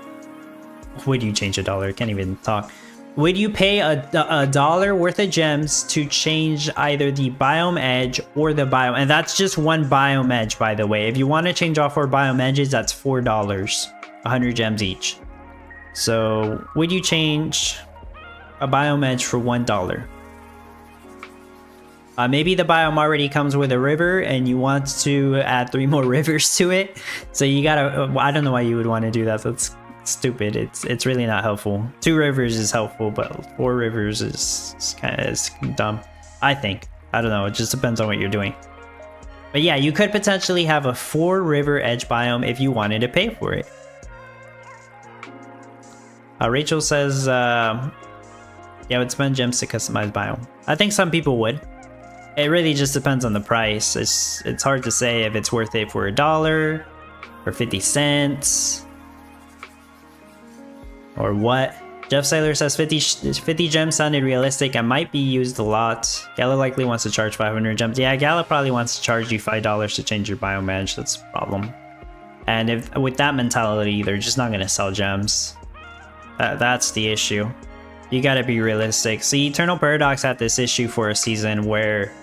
Would you change $1? I can't even talk. Would you pay a dollar worth of gems to change either the biome edge or the biome? And that's just one biome edge, by the way. If you want to change all 4 biome edges, that's $4, 100 gems each. So would you change a biome edge for $1? Maybe the biome already comes with a river and you want to add 3 more rivers to it. So you gotta, I don't know why you would want to do that. That's stupid. It's really not helpful. 2 rivers is helpful, but 4 rivers is kind of dumb, I think. I don't know. It just depends on what you're doing. But yeah, you could potentially have a 4 river edge biome if you wanted to pay for it. Rachel says, yeah, I would spend gems to customize biome. I think some people would. It really just depends on the price. It's hard to say if it's worth it for $1 or 50 cents or what. Jeff Saylor says 50 gems sounded realistic and might be used a lot. Gala likely wants to charge 500 gems. Yeah, Gala probably wants to charge you $5 to change your biome edge. That's the problem. And if with that mentality, they're just not going to sell gems. That's the issue. You gotta be realistic. See, Eternal Paradox had this issue for a season where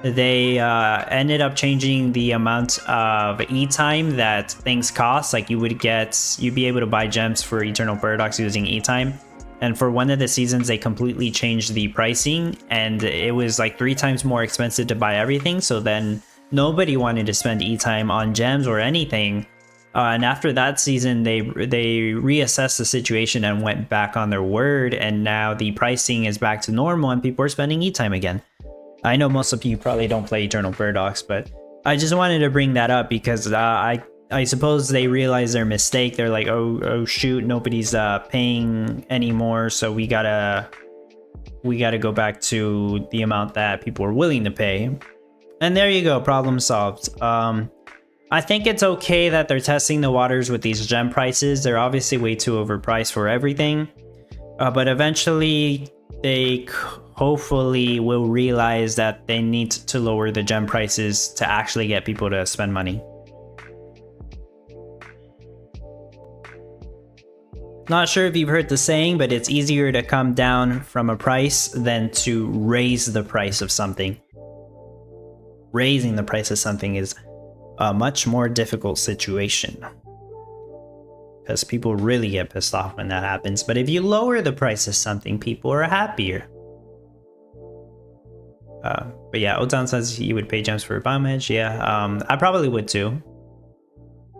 they ended up changing the amount of E-time that things cost. Like you'd be able to buy gems for Eternal Paradox using E-time. And for one of the seasons, they completely changed the pricing and it was like 3 times more expensive to buy everything. So then nobody wanted to spend E-time on gems or anything. And after that season, they reassessed the situation and went back on their word. And now the pricing is back to normal and people are spending E-time again. I know most of you probably don't play Eternal Paradox, but I just wanted to bring that up because I suppose they realized their mistake. They're like, oh shoot, nobody's paying anymore, so we gotta go back to the amount that people are willing to pay. And there you go, problem solved. I think it's okay that they're testing the waters with these gem prices. They're obviously way too overpriced for everything. But eventually, they hopefully will realize that they need to lower the gem prices to actually get people to spend money. Not sure if you've heard the saying, but it's easier to come down from a price than to raise the price of something. Raising the price of something is a much more difficult situation, because people really get pissed off when that happens. But if you lower the price of something, people are happier. But yeah, Otan says he would pay gems for a bomb edge. Yeah, I probably would too.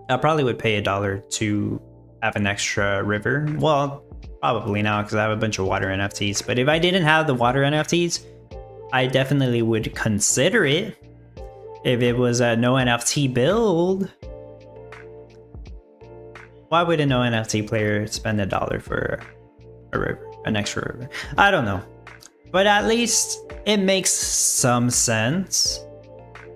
I probably would pay $1 to have an extra river. Well, probably now because I have a bunch of water NFTs. But if I didn't have the water NFTs, I definitely would consider it. If it was a no NFT build, why would a no NFT player spend $1 for a river, an extra river? I don't know. But at least it makes some sense.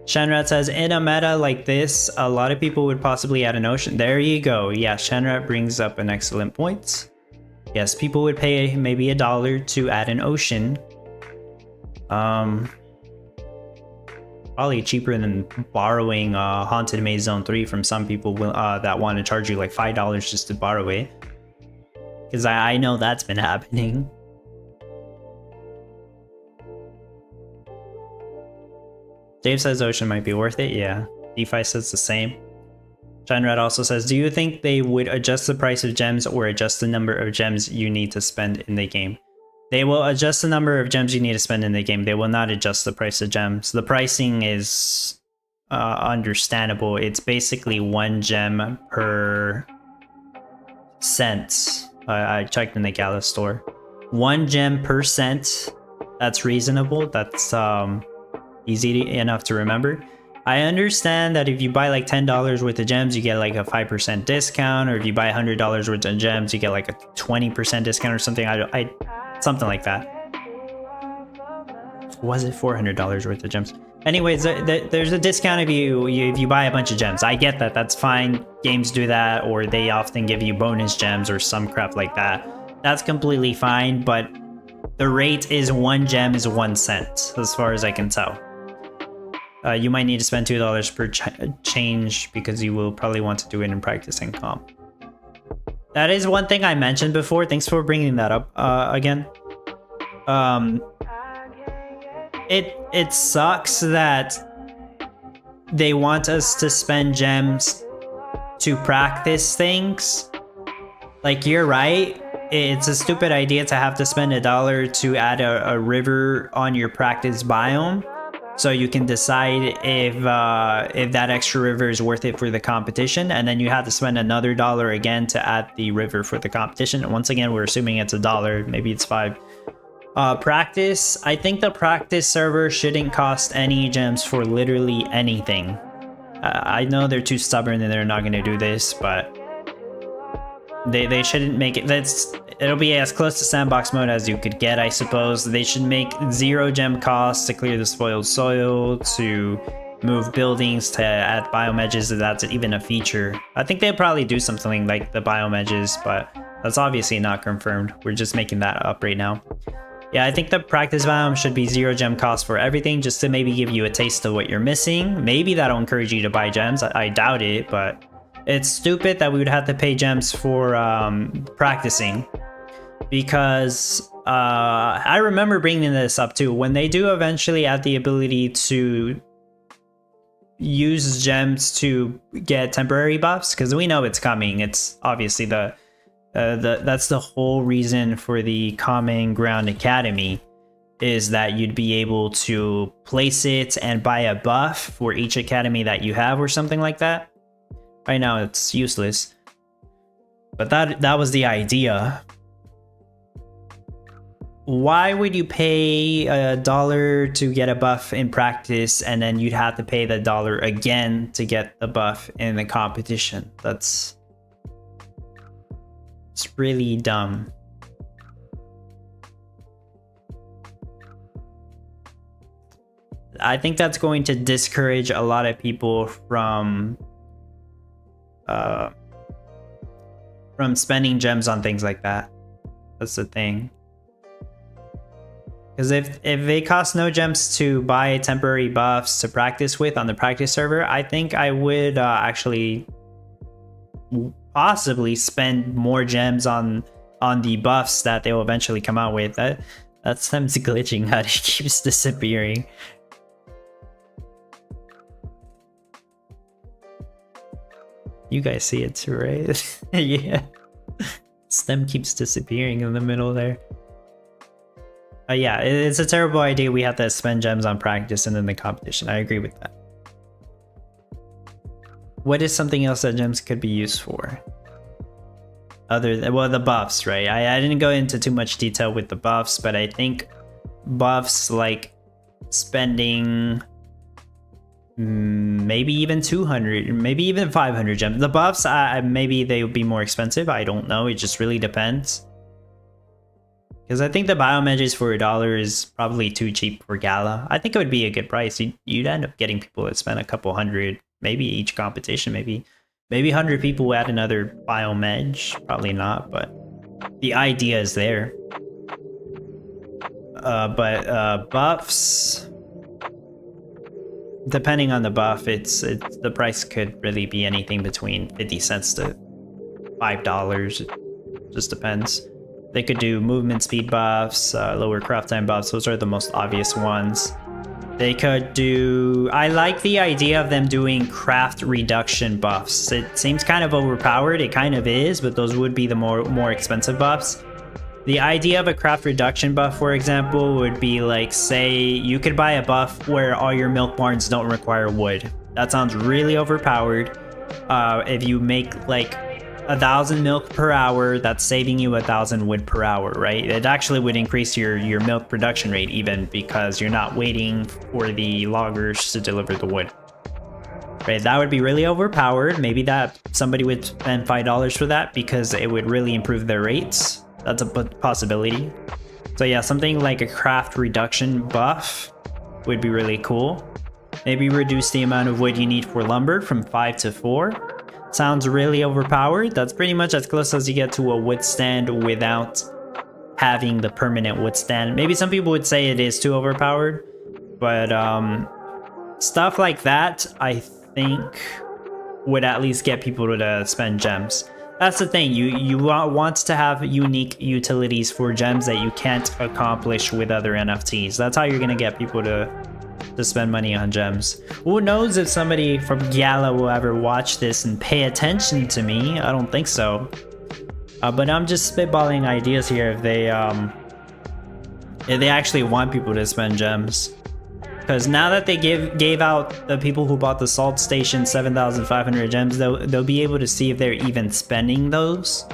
Shenrat says, in a meta like this, a lot of people would possibly add an ocean. There you go. Yeah, Shenrat brings up an excellent point. Yes, people would pay maybe $1 to add an ocean. Probably cheaper than borrowing Haunted Maze Zone 3 from some people that want to charge you like $5 just to borrow it. Because I know that's been happening. Dave says ocean might be worth it. Yeah. DeFi says the same. Shinrad also says, do you think they would adjust the price of gems or adjust the number of gems you need to spend in the game? They will adjust the number of gems you need to spend in the game. They will not adjust the price of gems. The pricing is understandable. It's basically 1 gem per cent. I checked in the Gala store. 1 gem per cent. That's reasonable. That's easy enough to remember. I understand that if you buy like $10 worth of gems, you get like a 5% discount, or if you buy $100 worth of gems, you get like a 20% discount or something. Something like that. Was it $400 worth of gems? Anyways, there's a discount if you buy a bunch of gems. I get that. That's fine. Games do that, or they often give you bonus gems or some crap like that. That's completely fine, but the rate is 1 gem is 1 cent, as far as I can tell. You might need to spend $2 per change because you will probably want to do it in practice and comp. That is one thing I mentioned before. Thanks for bringing that up again. It sucks that they want us to spend gems to practice things. Like, you're right. It's a stupid idea to have to spend $1 to add a river on your practice biome, so you can decide if that extra river is worth it for the competition, and then you have to spend another $1 again to add the river for the competition. And once again, we're assuming it's $1, maybe it's 5. Practice, I think the practice server shouldn't cost any gems for literally anything. I know they're too stubborn and they're not going to do this, but they shouldn't make it. It'll be as close to sandbox mode as you could get, I suppose. They should make 0 gem costs to clear the spoiled soil, to move buildings, to add biome edges if that's even a feature. I think they'll probably do something like the biome edges, but that's obviously not confirmed. We're just making that up right now. Yeah, I think the practice biome should be 0 gem cost for everything, just to maybe give you a taste of what you're missing. Maybe that'll encourage you to buy gems. I doubt it, but it's stupid that we would have to pay gems for practicing. Because I remember bringing this up too. When they do eventually add the ability to use gems to get temporary buffs, because we know it's coming. It's obviously that's the whole reason for the Common Ground Academy, is that you'd be able to place it and buy a buff for each academy that you have or something like that. Right now it's useless, but that was the idea. Why would you pay $1 to get a buff in practice, and then you'd have to pay the $1 again to get the buff in the competition? It's really dumb. I think that's going to discourage a lot of people from spending gems on things like that. That's the thing. Because if they cost no gems to buy temporary buffs to practice with on the practice server, I think I would actually possibly spend more gems on the buffs that they will eventually come out with. That's them glitching how it keeps disappearing. You guys see it too, right? Yeah. Stem keeps disappearing in the middle there. Yeah, it's a terrible idea. We have to spend gems on practice and then the competition. I agree with that. What is something else that gems could be used for? Other than, well, the buffs, right? I didn't go into too much detail with the buffs, but I think buffs like spending maybe even 200, maybe even 500 gems. The buffs, maybe they would be more expensive. I don't know. It just really depends. Because I think the biomagics for $1 is probably too cheap for Gala. I think it would be a good price. You'd end up getting people that spend a couple hundred, maybe each competition, maybe 100 people will add another biomage. Probably not, but the idea is there. But buffs, depending on the buff, the price could really be anything between 50 cents to $5. It just depends. They could do movement speed buffs, lower craft time buffs. Those are the most obvious ones. They could do... I like the idea of them doing craft reduction buffs. It seems kind of overpowered. It kind of is, but those would be the more expensive buffs. The idea of a craft reduction buff, for example, would be like, say, you could buy a buff where all your milk barns don't require wood. That sounds really overpowered. If you make like 1,000 milk per hour, that's saving you 1,000 wood per hour, right? It actually would increase your milk production rate even, because you're not waiting for the loggers to deliver the wood. Right, that would be really overpowered. Maybe that somebody would spend $5 for that because it would really improve their rates. That's a possibility. So yeah, something like a craft reduction buff would be really cool. Maybe reduce the amount of wood you need for lumber from 5 to 4. Sounds really overpowered. That's pretty much as close as you get to a wood stand without having the permanent wood stand. Maybe some people would say it is too overpowered, but stuff like that, I think, would at least get people to spend gems. That's the thing. You want to have unique utilities for gems that you can't accomplish with other NFTs. That's how you're gonna get people to spend money on gems. Who knows if somebody from Gala will ever watch this and pay attention to me? I don't think so. But I'm just spitballing ideas here if they actually want people to spend gems. Because now that they gave out the people who bought the salt station 7,500 gems, they'll be able to see if they're even spending those.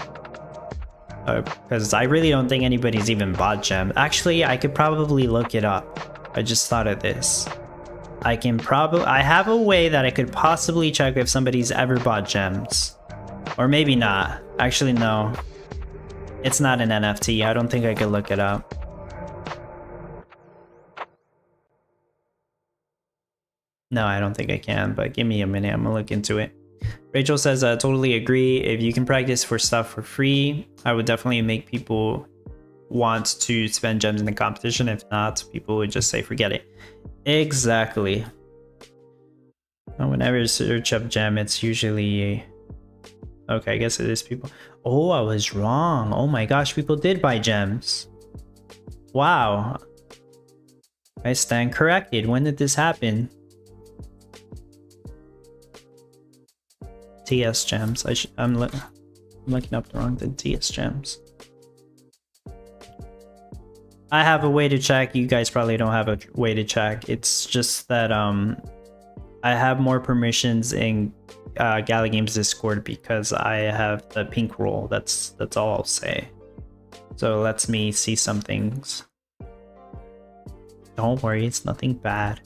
Because I really don't think anybody's even bought gems. Actually, I could probably look it up. I just thought of this. I have a way that I could possibly check if somebody's ever bought gems. Or maybe not. Actually, no. It's not an NFT. I don't think I could look it up. No, I don't think I can, but give me a minute. I'm gonna look into it. Rachel says, totally agree. If you can practice for stuff for free, I would definitely make people want to spend gems in the competition. If not, people would just say forget it. Exactly. Whenever you search up gem, it's usually... Okay, I guess it is people. Oh, I was wrong. Oh my gosh, people did buy gems. Wow. I stand corrected. When did this happen? TS gems. I'm looking up the wrong thing. TS gems. I have a way to check. You guys probably don't have a way to check. It's just that I have more permissions in Gala Games Discord because I have the pink role. That's all I'll say. So it lets me see some things. Don't worry, it's nothing bad.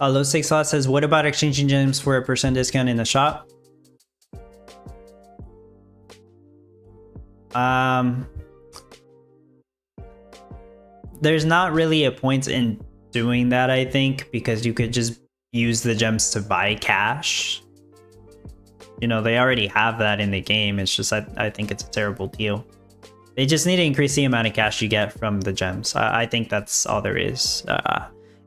Low Six Slot says, what about exchanging gems for a % discount in the shop? There's not really a point in doing that, I think, because you could just use the gems to buy cash. You know, they already have that in the game. It's just I think it's a terrible deal. They just need to increase the amount of cash you get from the gems. I think that's all there is.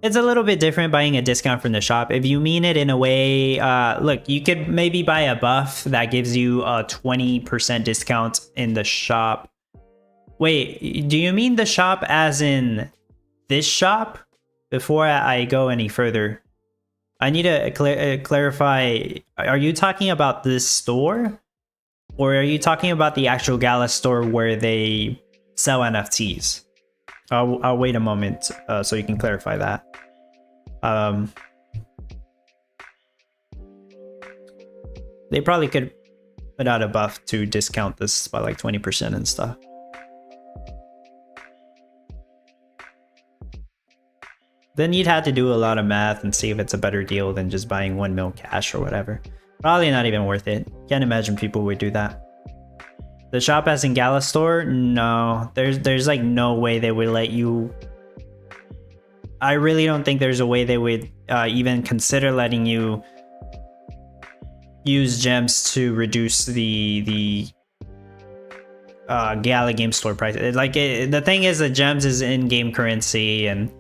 It's a little bit different buying a discount from the shop. If you mean it in a way, look, you could maybe buy a buff that gives you a 20% discount in the shop. Wait, do you mean the shop as in this shop? Before I go any further, I need to clarify. Are you talking about this store? Or are you talking about the actual Gala store where they sell NFTs? I'll wait a moment so you can clarify that. They probably could put out a buff to discount this by like 20% and stuff. Then you'd have to do a lot of math and see if it's a better deal than just buying 1 mil cash or whatever. Probably not even worth it. Can't imagine people would do that. The shop as in Gala store? No, there's like no way they would let you. I really don't think there's a way they would even consider letting you use gems to reduce the Gala game store price. The thing is that gems is in-game currency and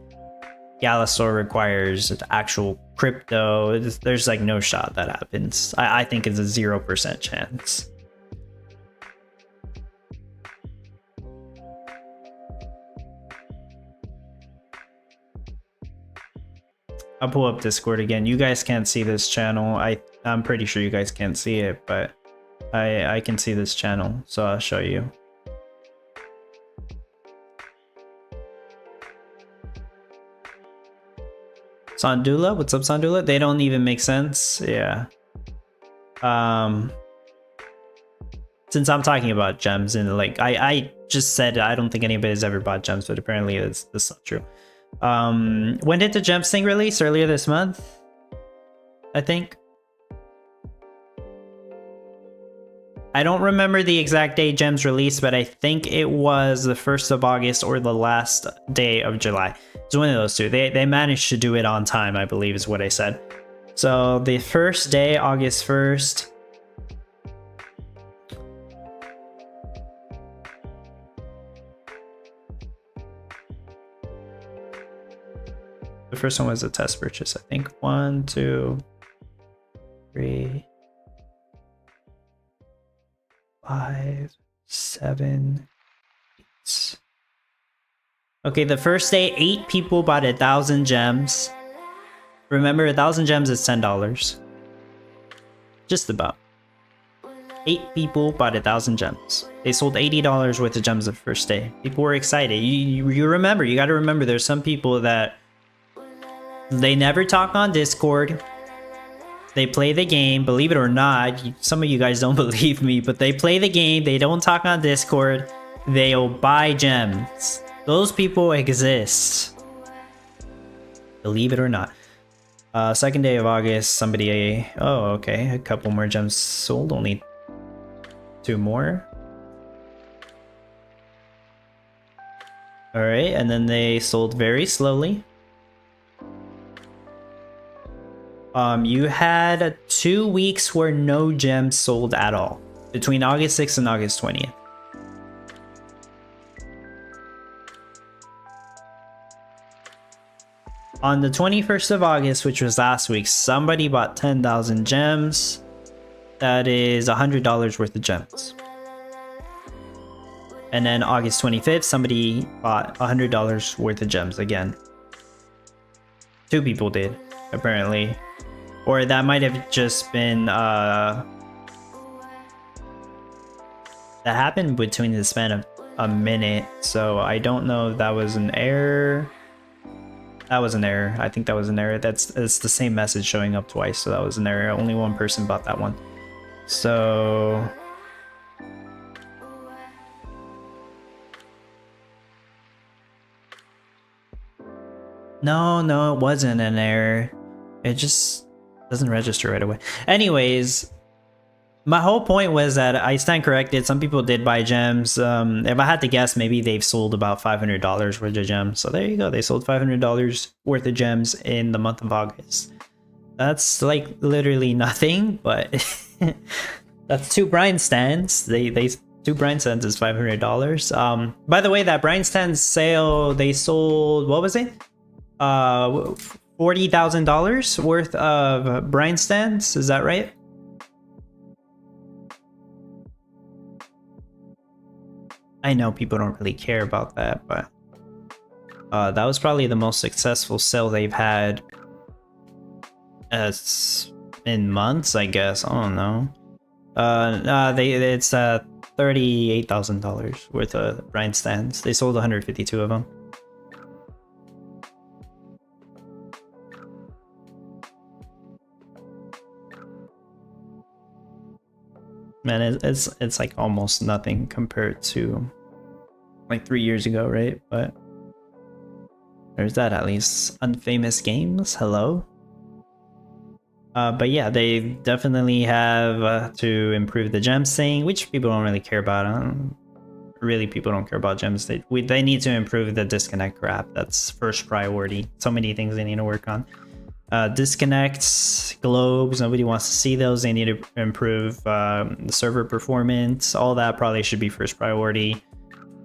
Gala store requires actual crypto. There's like no shot that happens. I think it's a 0% chance. I'll pull up Discord again. You guys can't see this channel. I'm pretty sure you guys can't see it, but I can see this channel, so I'll show you. Sandula? What's up, Sandula? They don't even make sense. Yeah. Since I'm talking about gems and like I just said I don't think anybody's ever bought gems, but apparently that's not true. When did the gems thing release? Earlier this month, I think. I don't remember the exact day gems released, but I think it was the 1st of August or the last day of July. It's one of those two. They managed to do it on time, I believe is what I said. So the first day, August 1st. The first one was a test purchase, I think. 1, 2, 3, 5, 7, 8. Okay, the first day, 8 people bought 1,000 gems. Remember, 1,000 gems is $10. Just about. 8 people bought 1,000 gems. They sold $80 worth of gems the first day. People were excited. You remember, you gotta remember, there's some people that they never talk on Discord. They play the game, believe it or not. Some of you guys don't believe me, but they play the game. They don't talk on Discord. They'll buy gems. Those people exist. Believe it or not. Second day of August, somebody... Oh, okay. A couple more gems sold. Only 2 more. Alright, and then they sold very slowly. You had 2 weeks where no gems sold at all. Between August 6th and August 20th. On the 21st of August, which was last week, somebody bought 10,000 gems. That is $100 worth of gems. And then August 25th, somebody bought $100 worth of gems again. 2 people did, apparently. Or that might have just been... that happened between the span of a minute, so I don't know if that was an error. That was an error. I think that was an error. It's the same message showing up twice, so that was an error. Only 1 person bought that one. So... No, it wasn't an error. It just doesn't register right away. Anyways, my whole point was that I stand corrected. Some people did buy gems. If I had to guess, maybe they've sold about $500 worth of gems. So there you go. They sold $500 worth of gems in the month of August. That's like literally nothing, but that's 2 brine stands. They 2 brine stands is $500. By the way, that brine stand sale, they sold, what was it? $40,000 worth of brine stands. Is that right? I know people don't really care about that, but that was probably the most successful sale they've had as in months, I guess. I don't know. It's $38,000 worth of brine stands. They sold 152 of them. Man, it's like almost nothing compared to like 3 years ago, right? But there's that at least. Unfamous Games, hello. But yeah, they definitely have to improve the gems thing, which people don't really care about. Really, people don't care about gems. They need to improve the disconnect crap. That's first priority. So many things they need to work on. Disconnects, globes, nobody wants to see those. They need to improve the server performance. All that probably should be first priority.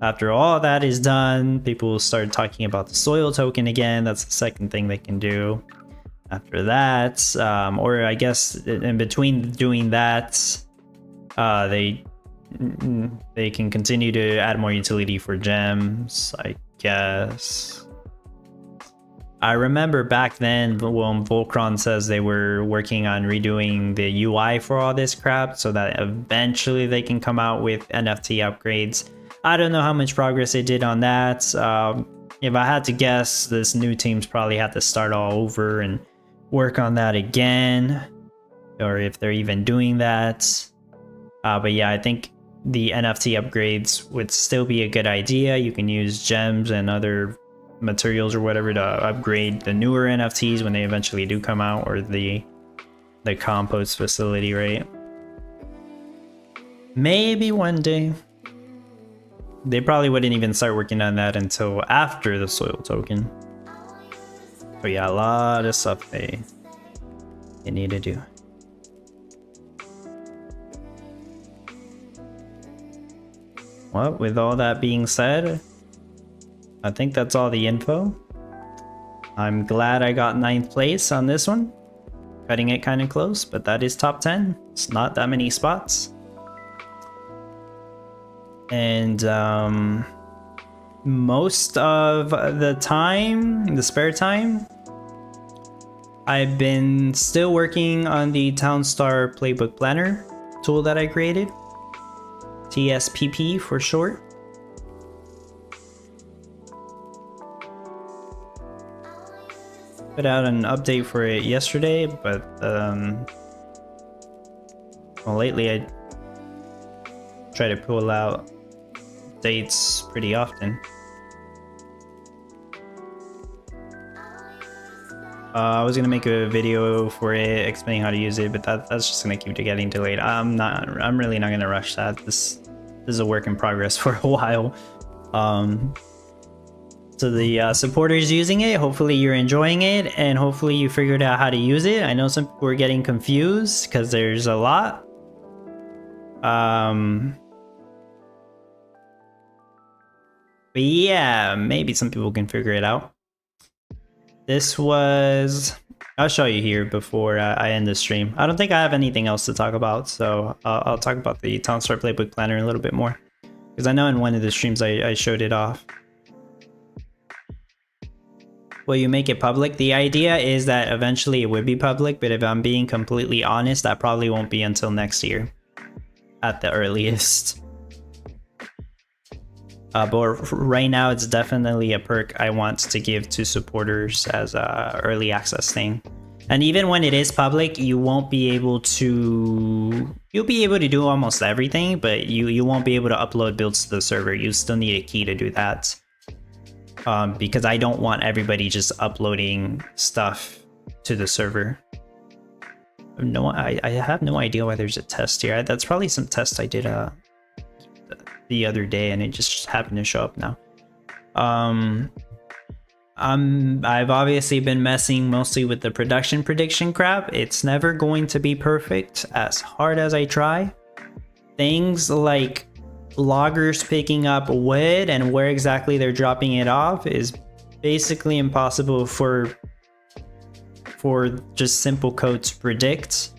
After all that is done, people will start talking about the soil token again. That's the second thing they can do. After that, or I guess in between doing that, they can continue to add more utility for gems, I guess. I remember back then when Volcron says they were working on redoing the UI for all this crap so that eventually they can come out with NFT upgrades. I don't know how much progress they did on that. If I had to guess, this new team's probably had to start all over and work on that again, or if they're even doing that. But yeah, I think the NFT upgrades would still be a good idea. You can use gems and other materials or whatever to upgrade the newer NFTs when they eventually do come out, or the compost facility, right? Maybe one day. They probably wouldn't even start working on that until after the soil token. But yeah, a lot of stuff they need to do. Well, with all that being said, I think that's all the info. I'm glad I got 9th place on this one. Cutting it kind of close, but that is top 10. It's not that many spots. And most of the time, the spare time, I've been still working on the Townstar Playbook Planner tool that I created. TSPP for short. Put out an update for it yesterday, but well, lately I try to pull out dates pretty often. I was gonna make a video for it explaining how to use it, but that's just gonna keep getting delayed. I'm really not gonna rush that. This is a work in progress for a while. So the supporters using it, hopefully you're enjoying it, and hopefully you figured out how to use it. I know some people were getting confused because there's a lot. But yeah, maybe some people can figure it out. This was... I'll show you here before I end the stream. I don't think I have anything else to talk about, so I'll talk about the Townstar Playbook Planner a little bit more. Because I know in one of the streams I showed it off. Will you make it public? The idea is that eventually it would be public, but if I'm being completely honest, that probably won't be until next year. At the earliest. But right now, it's definitely a perk I want to give to supporters as a early access thing. And even when it is public, you won't be able to... You'll be able to do almost everything, but you won't be able to upload builds to the server. You still need a key to do that. Because I don't want everybody just uploading stuff to the server. I have no idea why there's a test here. That's probably some test I did the other day and it just happened to show up now. I've obviously been messing mostly with the production prediction crap. It's never going to be perfect as hard as I try. Things like loggers picking up wood and where exactly they're dropping it off is basically impossible for just simple code to predict,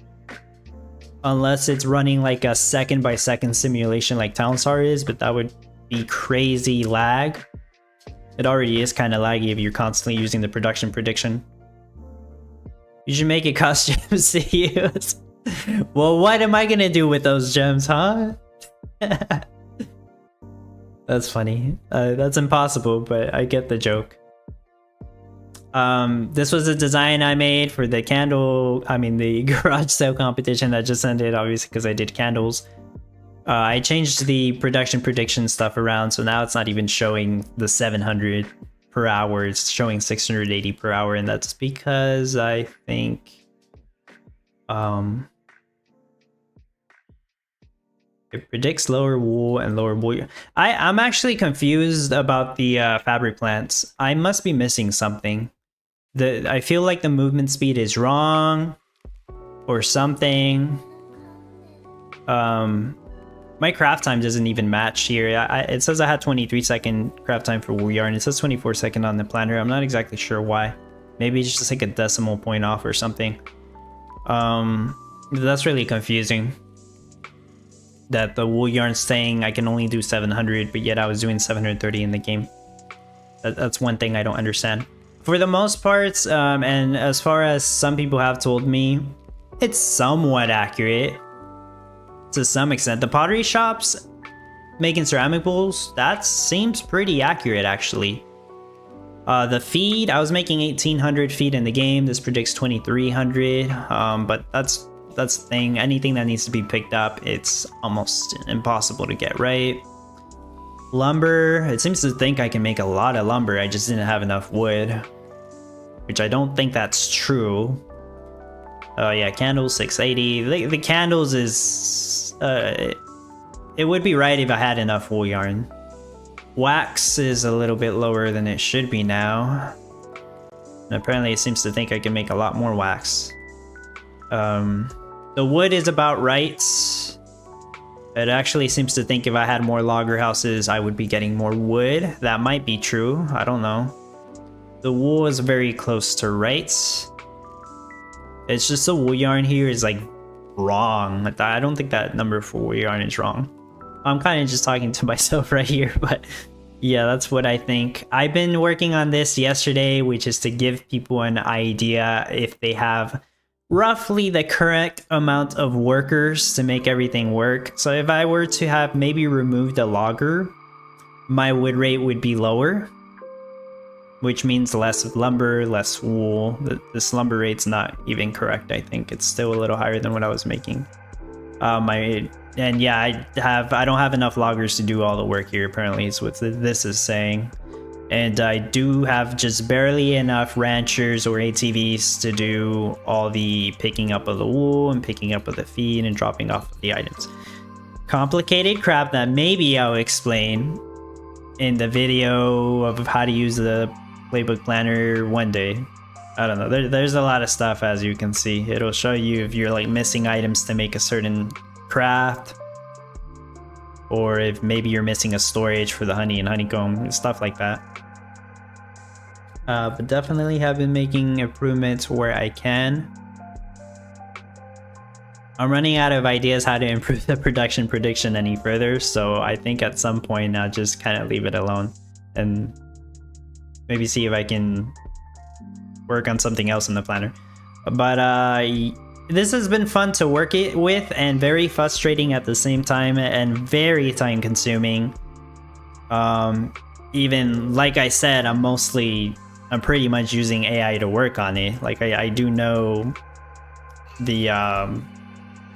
unless it's running like a second by second simulation like Townstar is, but that would be crazy lag. It already is kind of laggy if you're constantly using the production prediction. You should make it cost gems to use. Well, what am I gonna do with those gems, huh? That's funny. That's impossible, but I get the joke. This was a design I made for the the garage sale competition that just ended, obviously, because I did candles. I changed the production prediction stuff around, so now it's not even showing the 700 per hour, it's showing 680 per hour, and that's because I think it predicts lower wool and lower wool. I'm actually confused about the fabric plants. I must be missing something. I feel like the movement speed is wrong or something. My craft time doesn't even match here. It says I had 23-second craft time for wool yarn. It says 24-second on the planner. I'm not exactly sure why. Maybe it's just like a decimal point off or something. That's really confusing. That the wool yarn's saying I can only do 700, but yet I was doing 730 in the game. That's one thing I don't understand. For the most part, and as far as some people have told me, it's somewhat accurate. To some extent. The pottery shops making ceramic bowls, that seems pretty accurate actually. The feed, I was making 1800 feed in the game. This predicts 2300, but that's the thing. Anything that needs to be picked up, it's almost impossible to get right. Lumber, it seems to think I can make a lot of lumber. I just didn't have enough wood, which I don't think that's true. Oh yeah, candles 680. The candles is it would be right if I had enough wool yarn. Wax is a little bit lower than it should be now. And apparently it seems to think I can make a lot more wax. The wood is about right. It actually seems to think if I had more logger houses, I would be getting more wood. That might be true. I don't know. The wool is very close to right. It's just the wool yarn here is like wrong. I don't think that number for wool yarn is wrong. I'm kind of just talking to myself right here, but yeah, that's what I think. I've been working on this yesterday, which is to give people an idea if they have roughly the correct amount of workers to make everything work. So if I were to have maybe removed a logger, my wood rate would be lower, which means less lumber, less wool. This lumber rate's not even correct. I think it's still a little higher than what I was making. And yeah, I don't have enough loggers to do all the work here. Apparently, is what this is saying. And I do have just barely enough ranchers or ATVs to do all the picking up of the wool and picking up of the feed and dropping off of the items. Complicated crap that maybe I'll explain in the video of how to use the playbook planner one day. I don't know. There's a lot of stuff, as you can see. It'll show you if you're like missing items to make a certain craft, or if maybe you're missing a storage for the honey and honeycomb, stuff like that. But definitely have been making improvements where I can. I'm running out of ideas how to improve the production prediction any further, so I think at some point I'll just kind of leave it alone and maybe see if I can work on something else in the planner. But this has been fun to work it with and very frustrating at the same time and very time consuming. Even like I said, I'm pretty much using AI to work on it. Like I do know the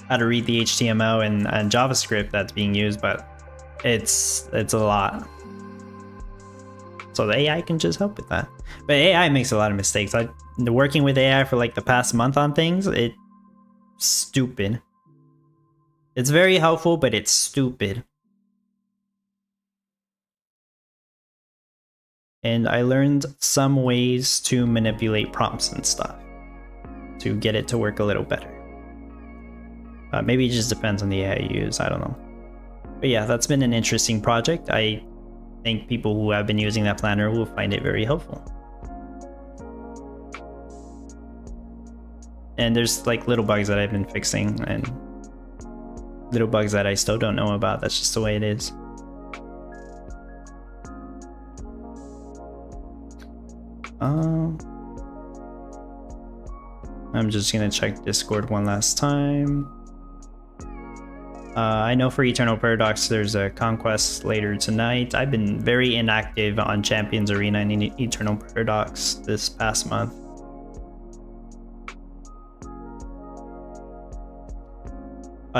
how to read the HTML and JavaScript that's being used, but it's a lot. So the AI can just help with that. But AI makes a lot of mistakes. Working with AI for like the past month on things, it's stupid. It's very helpful, but it's stupid. and I learned some ways to manipulate prompts and stuff to get it to work a little better. Maybe it just depends on the AI you use, I don't know. But yeah, that's been an interesting project. I think people who have been using that planner will find it very helpful. And there's like little bugs that I've been fixing and little bugs that I still don't know about. That's just the way it is. I'm just gonna check Discord one last time. I know for Eternal Paradox there's a conquest later tonight. I've been very inactive on Champions Arena and Eternal Paradox this past month.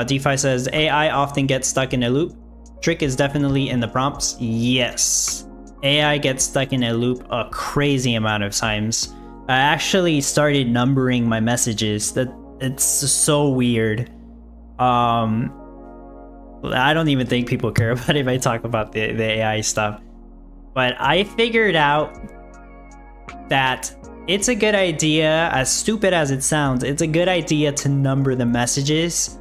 DeFi says, AI often gets stuck in a loop. Trick is definitely in the prompts. Yes. AI gets stuck in a loop a crazy amount of times. I actually started numbering my messages. It's so weird. I don't even think people care about it if I talk about the AI stuff. But I figured out that it's a good idea, as stupid as it sounds, it's a good idea to number the messages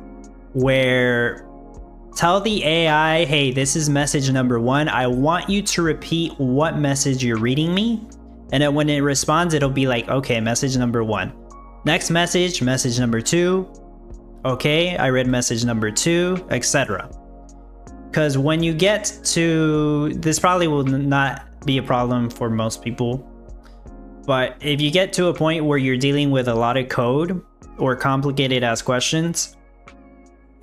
where tell the AI, hey, this is message number 1. I want you to repeat what message you're reading me. And then when it responds, it'll be like, okay, message number 1. Next message, message number 2. Okay, I read message number 2, etc. Because when you get to, this probably will not be a problem for most people, but if you get to a point where you're dealing with a lot of code or complicated ass questions,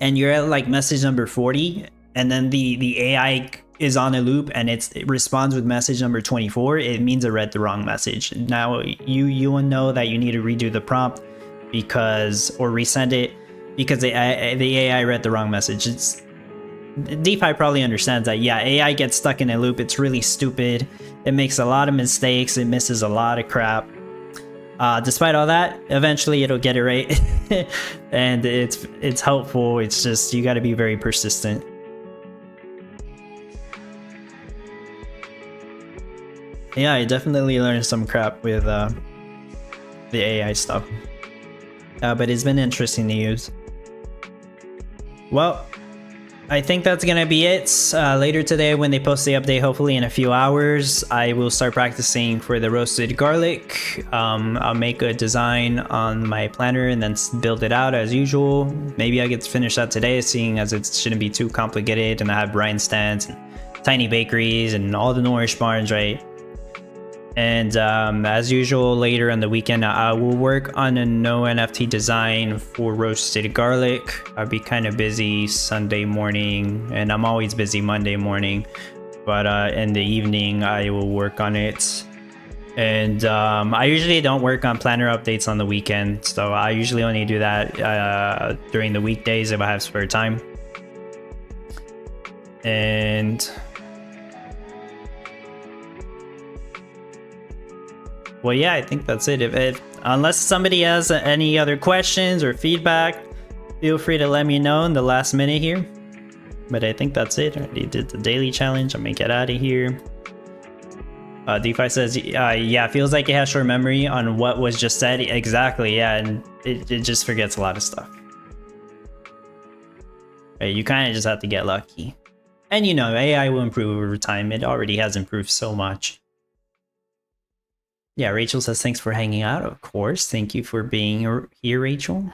and you're at like message number 40, and then the AI is on a loop and it responds with message number 24, it means it read the wrong message. Now you will know that you need to redo the prompt because, or resend it, because the AI read the wrong message. DeFi probably understands that. Yeah, AI gets stuck in a loop. It's really stupid. It makes a lot of mistakes. It misses a lot of crap. Despite all that, eventually it'll get it right. And it's helpful. It's just, you got to be very persistent. Yeah, I definitely learned some crap with the AI stuff. But it's been interesting to use. Well, I think that's gonna be it. Later today when they post the update, hopefully in a few hours, I will start practicing for the roasted garlic. I'll make a design on my planner and then build it out as usual. Maybe I get to finish that today, seeing as it shouldn't be too complicated, and I have brine stands and tiny bakeries and all the nourish barns, right? And as usual, later on the weekend, I will work on a no NFT design for roasted garlic. I'll be kind of busy Sunday morning, and I'm always busy Monday morning. But in the evening, I will work on it. And I usually don't work on planner updates on the weekend, so I usually only do that during the weekdays if I have spare time. And well, yeah, I think that's it. If unless somebody has any other questions or feedback, feel free to let me know in the last minute here. But I think that's it. I already did the daily challenge. I'm gonna get out of here. DeFi says, yeah, feels like it has short memory on what was just said. Exactly, yeah, and it just forgets a lot of stuff. Right, you kind of just have to get lucky. And you know, AI will improve over time. It already has improved so much. Yeah, Rachel says, thanks for hanging out. Of course. Thank you for being here, Rachel.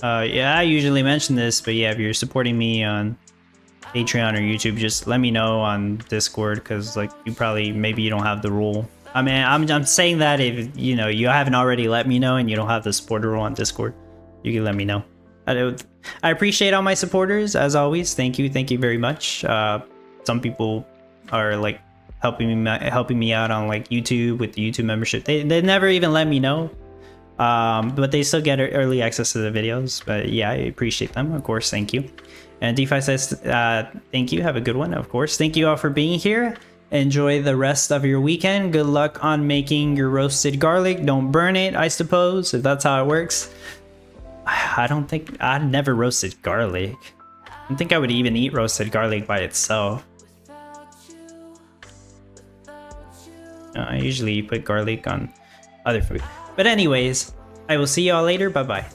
Yeah, I usually mention this, but yeah, if you're supporting me on Patreon or YouTube, just let me know on Discord, because like maybe you don't have the rule. I mean, I'm saying that if you know you haven't already let me know and you don't have the supporter rule on Discord, you can let me know. I appreciate all my supporters as always. Thank you very much. Some people are like helping me out on like YouTube with the YouTube membership. They never even let me know. But they still get early access to the videos. But yeah, I appreciate them, of course. Thank you. And DeFi says, thank you. Have a good one, of course. Thank you all for being here. Enjoy the rest of your weekend. Good luck on making your roasted garlic. Don't burn it, I suppose, if that's how it works. I don't think I'd never roasted garlic. I don't think I would even eat roasted garlic by itself. I usually put garlic on other food. But anyways, I will see y'all later. Bye bye.